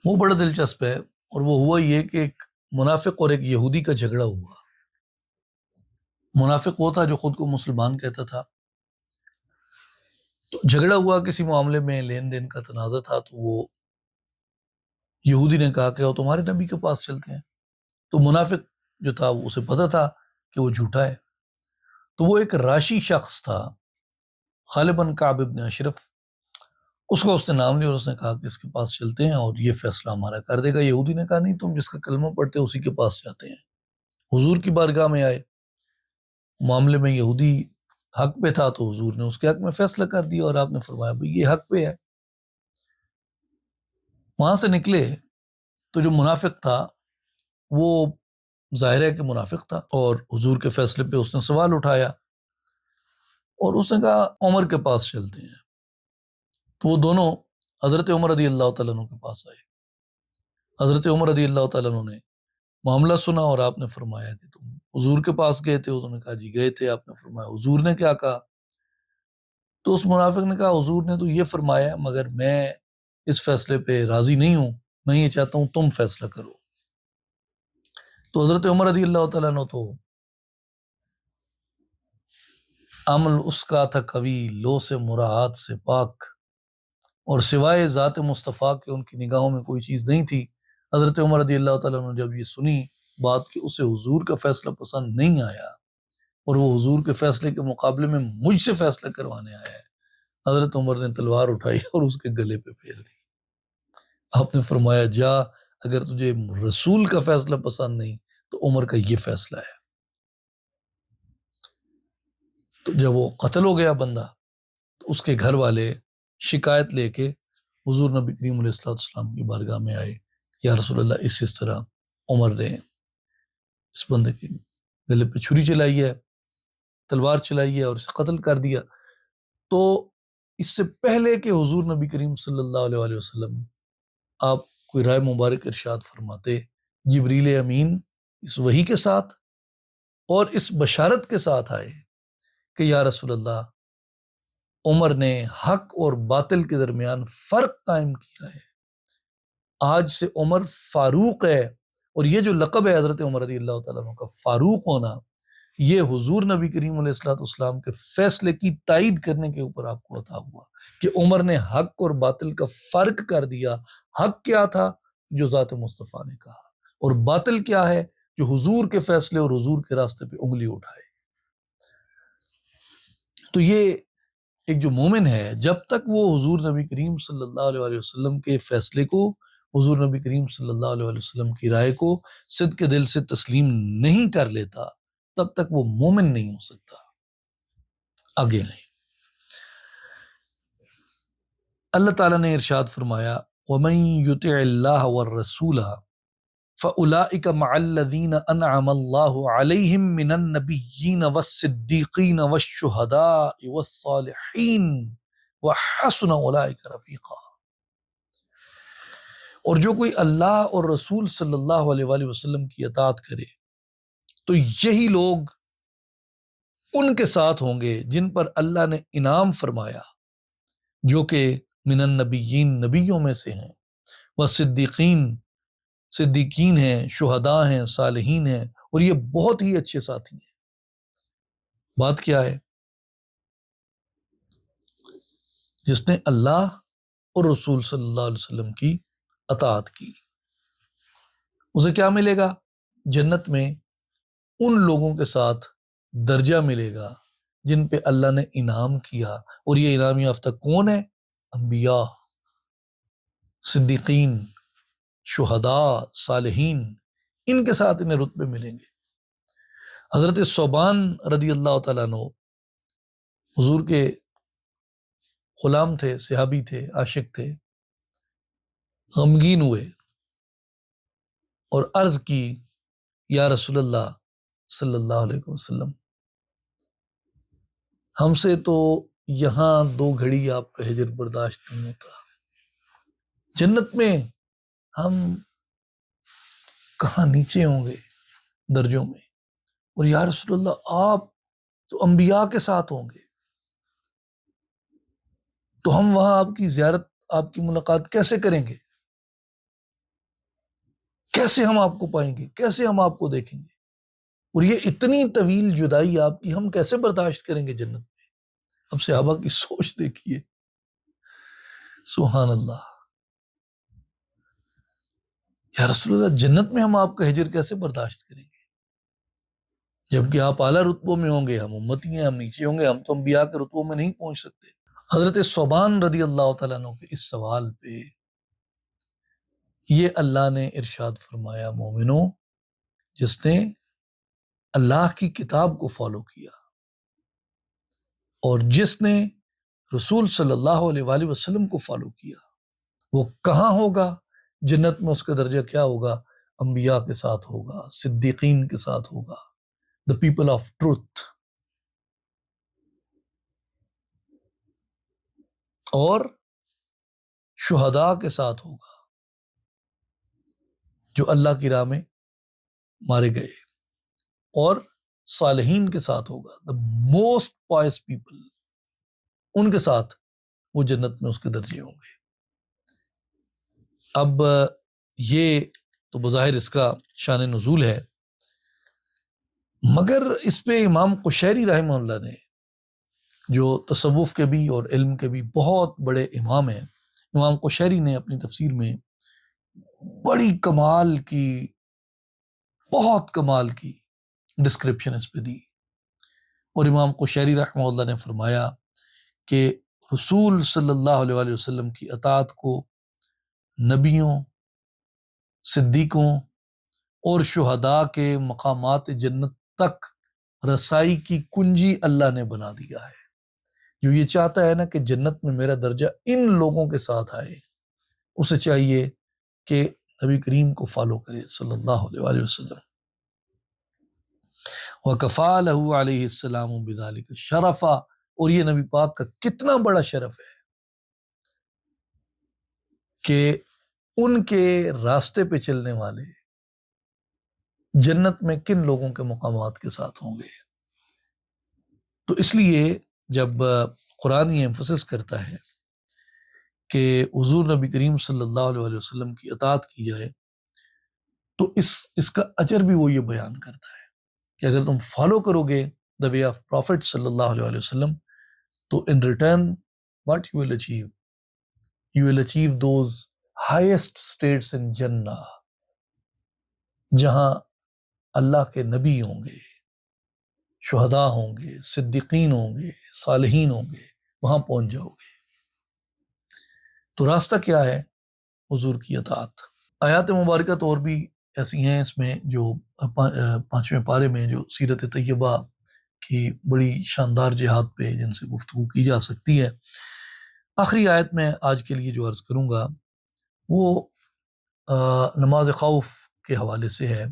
وہ بڑا دلچسپ ہے، اور وہ ہوا یہ کہ ایک منافق اور ایک یہودی کا جھگڑا ہوا۔ منافق وہ تھا جو خود کو مسلمان کہتا تھا، تو جھگڑا ہوا کسی معاملے میں، لین دین کا تنازع تھا، تو وہ یہودی نے کہا کہ وہ تمہارے نبی کے پاس چلتے ہیں۔ تو منافق جو تھا وہ اسے پتہ تھا کہ وہ جھوٹا ہے، تو وہ ایک راشی شخص تھا، غالباً کعب ابن اشرف، اس کو اس نے نام لیا اور اس نے کہا کہ اس کے پاس چلتے ہیں اور یہ فیصلہ ہمارا کر دے گا۔ یہودی نے کہا نہیں، تم جس کا کلمہ پڑھتے اسی کے پاس جاتے ہیں۔ حضور کی بارگاہ میں آئے، معاملے میں یہودی حق پہ تھا تو حضور نے اس کے حق میں فیصلہ کر دیا، اور آپ نے فرمایا بھئی یہ حق پہ ہے۔ وہاں سے نکلے تو جو منافق تھا وہ ظاہر ہے کہ منافق تھا، اور حضور کے فیصلے پہ اس نے سوال اٹھایا، اور اس نے کہا عمر کے پاس چلتے ہیں۔ تو وہ دونوں حضرت عمر رضی اللہ تعالیٰ عنہ کے پاس آئے۔ حضرت عمر رضی اللہ تعالیٰ عنہ نے معاملہ سنا، اور آپ نے فرمایا کہ تم حضور کے پاس گئے تھے؟ انہوں نے کہا جی گئے تھے۔ آپ نے فرمایا حضور نے کیا کہا؟ تو اس منافق نے کہا حضور نے تو یہ فرمایا، مگر میں اس فیصلے پہ راضی نہیں ہوں، میں یہ چاہتا ہوں تم فیصلہ کرو۔ تو حضرت عمر رضی اللہ تعالیٰ عنہ تو عمل اس کا تھا قوی، لو سے مراعات سے پاک، اور سوائے ذات مصطفیٰ کے ان کی نگاہوں میں کوئی چیز نہیں تھی۔ حضرت عمر رضی اللہ تعالیٰ عنہ جب یہ سنی بات کہ اسے حضور کا فیصلہ پسند نہیں آیا، اور وہ حضور کے فیصلے کے مقابلے میں مجھ سے فیصلہ کروانے آیا ہے، حضرت عمر نے تلوار اٹھائی اور اس کے گلے پہ پھیر دی۔ آپ نے فرمایا جا، اگر تجھے رسول کا فیصلہ پسند نہیں تو عمر کا یہ فیصلہ ہے۔ تو جب وہ قتل ہو گیا بندہ، تو اس کے گھر والے شکایت لے کے حضور نبی کریم علیہ السلام کی بارگاہ میں آئے، یا رسول اللہ اس طرح عمر نے اس بندے کے گلے پہ چھری چلائی ہے، تلوار چلائی ہے اور اسے قتل کر دیا۔ تو اس سے پہلے کہ حضور نبی کریم صلی اللہ علیہ وآلہ وسلم آپ کوئی رائے مبارک ارشاد فرماتے، جبریل امین اس وحی کے ساتھ اور اس بشارت کے ساتھ آئے کہ یا رسول اللہ، عمر نے حق اور باطل کے درمیان فرق قائم کیا ہے، آج سے عمر فاروق ہے۔ اور یہ جو لقب ہے حضرت عمر رضی اللہ تعالیٰ عنہ کا، فاروق ہونا، یہ حضور نبی کریم علیہ الصلوۃ والسلام کے فیصلے کی تائید کرنے کے اوپر آپ کو عطا ہوا کہ عمر نے حق اور باطل کا فرق کر دیا۔ حق کیا تھا؟ جو ذات مصطفیٰ نے کہا، اور باطل کیا ہے؟ جو حضور کے فیصلے اور حضور کے راستے پہ انگلی اٹھائے۔ تو یہ ایک جو مومن ہے، جب تک وہ حضور نبی کریم صلی اللہ علیہ وآلہ وسلم کے فیصلے کو، حضور نبی کریم صلی اللہ علیہ وآلہ وسلم کی رائے کو صدق کے دل سے تسلیم نہیں کر لیتا، تب تک وہ مومن نہیں ہو سکتا۔ آگے نہیں، اللہ تعالیٰ نے ارشاد فرمایا وَمَن يُطِعِ اللَّهَ وَالرَّسُولَ فَأُولَئِكَ مَعَ الَّذِينَ أَنْعَمَ اللَّهُ عَلَيْهِم مِّنَ النَّبِيِّينَ وَالصِّدِّيقِينَ وَالشُّهَدَاءِ وَالصَّالِحِينَ وَحَسُنَ أُولَئِكَ رَفِيقًا۔ اور جو کوئی اللہ اور رسول صلی اللہ علیہ وآلہ وسلم کی اطاعت کرے تو یہی لوگ ان کے ساتھ ہوں گے جن پر اللہ نے انعام فرمایا، جو کہ من النبیین، نبیوں میں سے ہیں، والصدیقین، صدیقین ہیں، شہداء ہیں، صالحین ہیں، اور یہ بہت ہی اچھے ساتھی ہیں۔ بات کیا ہے؟ جس نے اللہ اور رسول صلی اللہ علیہ وسلم کی اطاعت کی، اسے کیا ملے گا؟ جنت میں ان لوگوں کے ساتھ درجہ ملے گا جن پہ اللہ نے انعام کیا۔ اور یہ انعام یافتہ کون ہے؟ انبیاء، صدیقین، شہداء، صالحین، ان کے ساتھ انہیں رتبے ملیں گے۔ حضرت ثوبان رضی اللہ تعالیٰ عنہ حضور کے غلام تھے، صحابی تھے، عاشق تھے، غمگین ہوئے اور عرض کی یا رسول اللہ صلی اللہ علیہ وسلم، ہم سے تو یہاں 2 گھڑی آپ کا ہجر برداشت نہیں ہوتا، جنت میں ہم کہاں نیچے ہوں گے درجوں میں، اور یا رسول اللہ آپ تو انبیاء کے ساتھ ہوں گے، تو ہم وہاں آپ کی زیارت، آپ کی ملاقات کیسے کریں گے؟ کیسے ہم آپ کو پائیں گے؟ کیسے ہم آپ کو دیکھیں گے؟ اور یہ اتنی طویل جدائی آپ کی ہم کیسے برداشت کریں گے جنت میں؟ اب صحابہ کی سوچ دیکھیے، سبحان اللہ۔ یا رسول اللہ، جنت میں ہم آپ کا ہجر کیسے برداشت کریں گے؟ جبکہ آپ اعلیٰ رتبوں میں ہوں گے، ہم امتی ہیں، ہم نیچے ہوں گے، ہم تو انبیاء کے رتبوں میں نہیں پہنچ سکتے۔ حضرت ثوبان رضی اللہ تعالیٰ عنہ کے اس سوال پہ یہ اللہ نے ارشاد فرمایا، مومنوں، جس نے اللہ کی کتاب کو فالو کیا اور جس نے رسول صلی اللہ علیہ وآلہ وسلم کو فالو کیا، وہ کہاں ہوگا؟ جنت میں اس کا درجہ کیا ہوگا؟ انبیاء کے ساتھ ہوگا، صدیقین کے ساتھ ہوگا، the people of truth، اور شہداء کے ساتھ ہوگا جو اللہ کی راہ میں مارے گئے، اور صالحین کے ساتھ ہوگا، the most pious people، ان کے ساتھ وہ جنت میں اس کے درجے ہوں گے۔ اب یہ تو بظاہر اس کا شان نزول ہے، مگر اس پہ امام قشیری رحمہ اللہ نے، جو تصوف کے بھی اور علم کے بھی بہت بڑے امام ہیں، امام قشیری نے اپنی تفسیر میں بڑی کمال کی، بہت کمال کی ڈسکرپشن اس پہ دی۔ اور امام قشیری رحمہ اللہ نے فرمایا کہ رسول صلی اللہ علیہ وآلہ وسلم کی اطاعت کو نبیوں، صدیقوں اور شہداء کے مقامات جنت تک رسائی کی کنجی اللہ نے بنا دیا ہے۔ جو یہ چاہتا ہے نا کہ جنت میں میرا درجہ ان لوگوں کے ساتھ آئے، اسے چاہیے کہ نبی کریم کو فالو کرے صلی اللہ علیہ وآلہ وسلم۔ وَكَفَى لَهُ عَلَيْهِ السَّلَامُ بِذَلِكَ شَرَفًا، اور یہ نبی پاک کا کتنا بڑا شرف ہے کہ ان کے راستے پہ چلنے والے جنت میں کن لوگوں کے مقامات کے ساتھ ہوں گے۔ تو اس لیے جب قرآن یہ ایمفسس کرتا ہے کہ حضور نبی کریم صلی اللہ علیہ وسلم کی اطاعت کی جائے، تو اس کا اجر بھی وہ یہ بیان کرتا ہے کہ اگر تم فالو کرو گے دا وے آف پروفٹ صلی اللہ علیہ وسلم، تو in return what you will achieve, you will achieve those highest status in جنہ، جہاں اللہ کے نبی ہوں گے، شہداء ہوں گے، صدیقین ہوں گے، صالحین ہوں گے، وہاں پہنچ جاؤ گے۔ تو راستہ کیا ہے؟ حضور کی اطاعت۔ آیات مبارکہ تو اور بھی ایسی ہیں اس میں جو 5ویں پارے میں جو سیرت طیبہ کی بڑی شاندار جہاد پہ جن سے گفتگو کی جا سکتی ہے۔ آخری آیت میں آج کے لیے جو عرض کروں گا وہ نماز خوف کے حوالے سے ہے،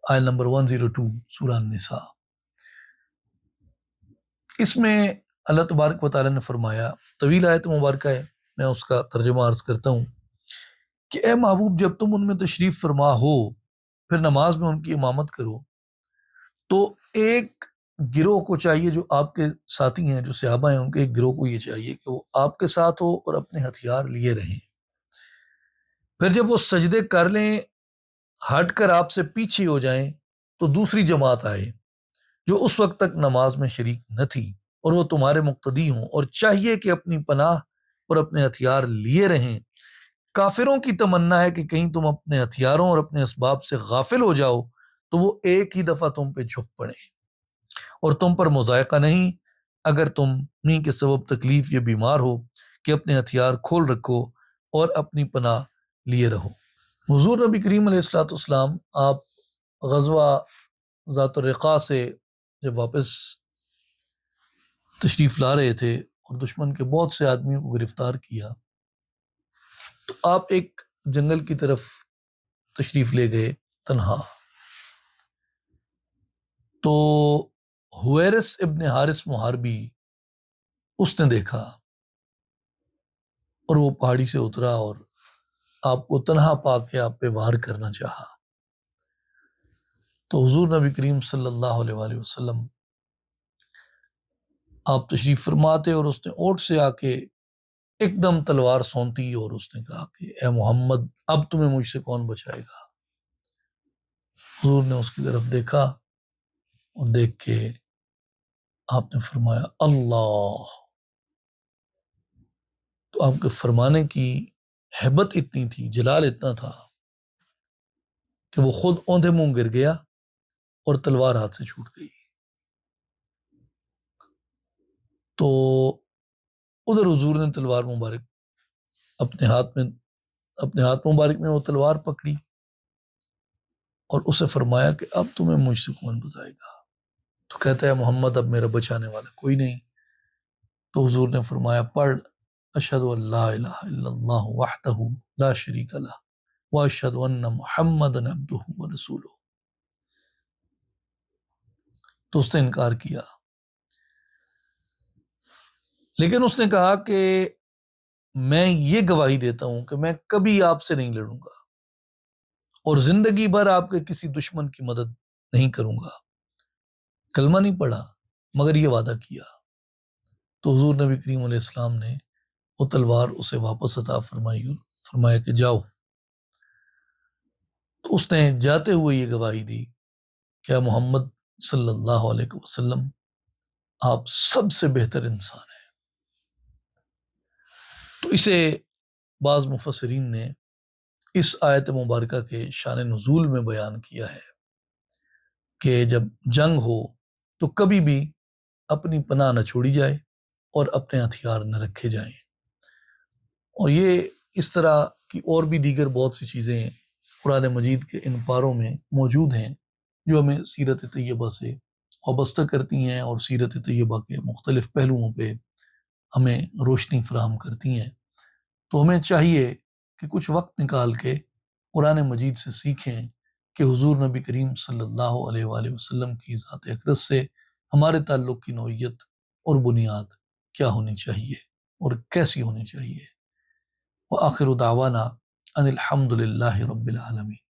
آیت نمبر 102 سورہ النساء۔ اس میں اللہ تبارک و تعالیٰ نے فرمایا، طویل آیت مبارکہ ہے، میں اس کا ترجمہ عرض کرتا ہوں کہ اے محبوب جب تم ان میں تشریف فرما ہو پھر نماز میں ان کی امامت کرو، تو ایک گروہ کو چاہیے جو آپ کے ساتھی ہیں، جو صحابہ ہیں، ان کے ایک گروہ کو یہ چاہیے کہ وہ آپ کے ساتھ ہو اور اپنے ہتھیار لیے رہیں۔ پھر جب وہ سجدے کر لیں ہٹ کر آپ سے پیچھے ہو جائیں تو دوسری جماعت آئے جو اس وقت تک نماز میں شریک نہ تھی اور وہ تمہارے مقتدی ہوں، اور چاہیے کہ اپنی پناہ اور اپنے ہتھیار لیے رہیں۔ کافروں کی تمنا ہے کہ کہیں تم اپنے ہتھیاروں اور اپنے اسباب سے غافل ہو جاؤ تو وہ ایک ہی دفعہ تم پہ جھک پڑے، اور تم پر مضائقہ نہیں اگر تم انہیں کے سبب تکلیف یا بیمار ہو کہ اپنے ہتھیار کھول رکھو اور اپنی پناہ لیے رہو۔ حضور نبی کریم علیہ الصلوۃ والسلام آپ غزوہ ذات الرقاع سے جب واپس تشریف لا رہے تھے اور دشمن کے بہت سے آدمیوں کو گرفتار کیا، تو آپ ایک جنگل کی طرف تشریف لے گئے تنہا۔ تو حویرث ابن حارث محاربی اس نے دیکھا اور وہ پہاڑی سے اترا اور آپ کو تنہا پا کے آپ پہ وار کرنا چاہا۔ تو حضور نبی کریم صلی اللہ علیہ وآلہ وسلم آپ تشریف فرماتے اور اس نے اوٹ سے آ کے ایک دم تلوار سونتی اور اس نے کہا کہ اے محمد اب تمہیں مجھ سے کون بچائے گا۔ حضور نے اس کی طرف دیکھا اور دیکھ کے آپ نے فرمایا اللہ۔ تو آپ کے فرمانے کی ہیبت اتنی تھی، جلال اتنا تھا کہ وہ خود اوندھے منہ گر گیا اور تلوار ہاتھ سے چھوٹ گئی۔ تو ادھر حضور نے تلوار مبارک اپنے ہاتھ مبارک میں وہ تلوار پکڑی اور اسے فرمایا کہ اب تمہیں مجھ سے کون بچائے گا۔ تو کہتا ہے محمد اب میرا بچانے والا کوئی نہیں۔ تو حضور نے فرمایا پڑھ اشہد ان لا الہ الا اللہ وحدہ لا شریک لہ واشہد ان محمدا عبدہ ورسولہ۔ تو اس نے انکار کیا، لیکن اس نے کہا کہ میں یہ گواہی دیتا ہوں کہ میں کبھی آپ سے نہیں لڑوں گا اور زندگی بھر آپ کے کسی دشمن کی مدد نہیں کروں گا۔ کلمہ نہیں پڑھا مگر یہ وعدہ کیا۔ تو حضور نبی کریم علیہ السلام نے وہ تلوار اسے واپس عطا فرمائی اور فرمایا کہ جاؤ۔ تو اس نے جاتے ہوئے یہ گواہی دی کہ محمد صلی اللہ علیہ وسلم آپ سب سے بہتر انسان ہیں۔ تو اسے بعض مفسرین نے اس آیت مبارکہ کے شان نزول میں بیان کیا ہے کہ جب جنگ ہو تو کبھی بھی اپنی پناہ نہ چھوڑی جائے اور اپنے ہتھیار نہ رکھے جائیں۔ اور یہ اس طرح کی اور بھی دیگر بہت سی چیزیں قرآن مجید کے ان پاروں میں موجود ہیں جو ہمیں سیرت طیبہ سے وابستہ کرتی ہیں اور سیرت طیبہ کے مختلف پہلوؤں پہ ہمیں روشنی فراہم کرتی ہیں۔ تو ہمیں چاہیے کہ کچھ وقت نکال کے قرآن مجید سے سیکھیں کہ حضور نبی کریم صلی اللہ علیہ وآلہ وسلم کی ذات اقدس سے ہمارے تعلق کی نوعیت اور بنیاد کیا ہونی چاہیے اور کیسی ہونی چاہیے۔ وآخر دعوانا ان الحمد للہ رب العالمین۔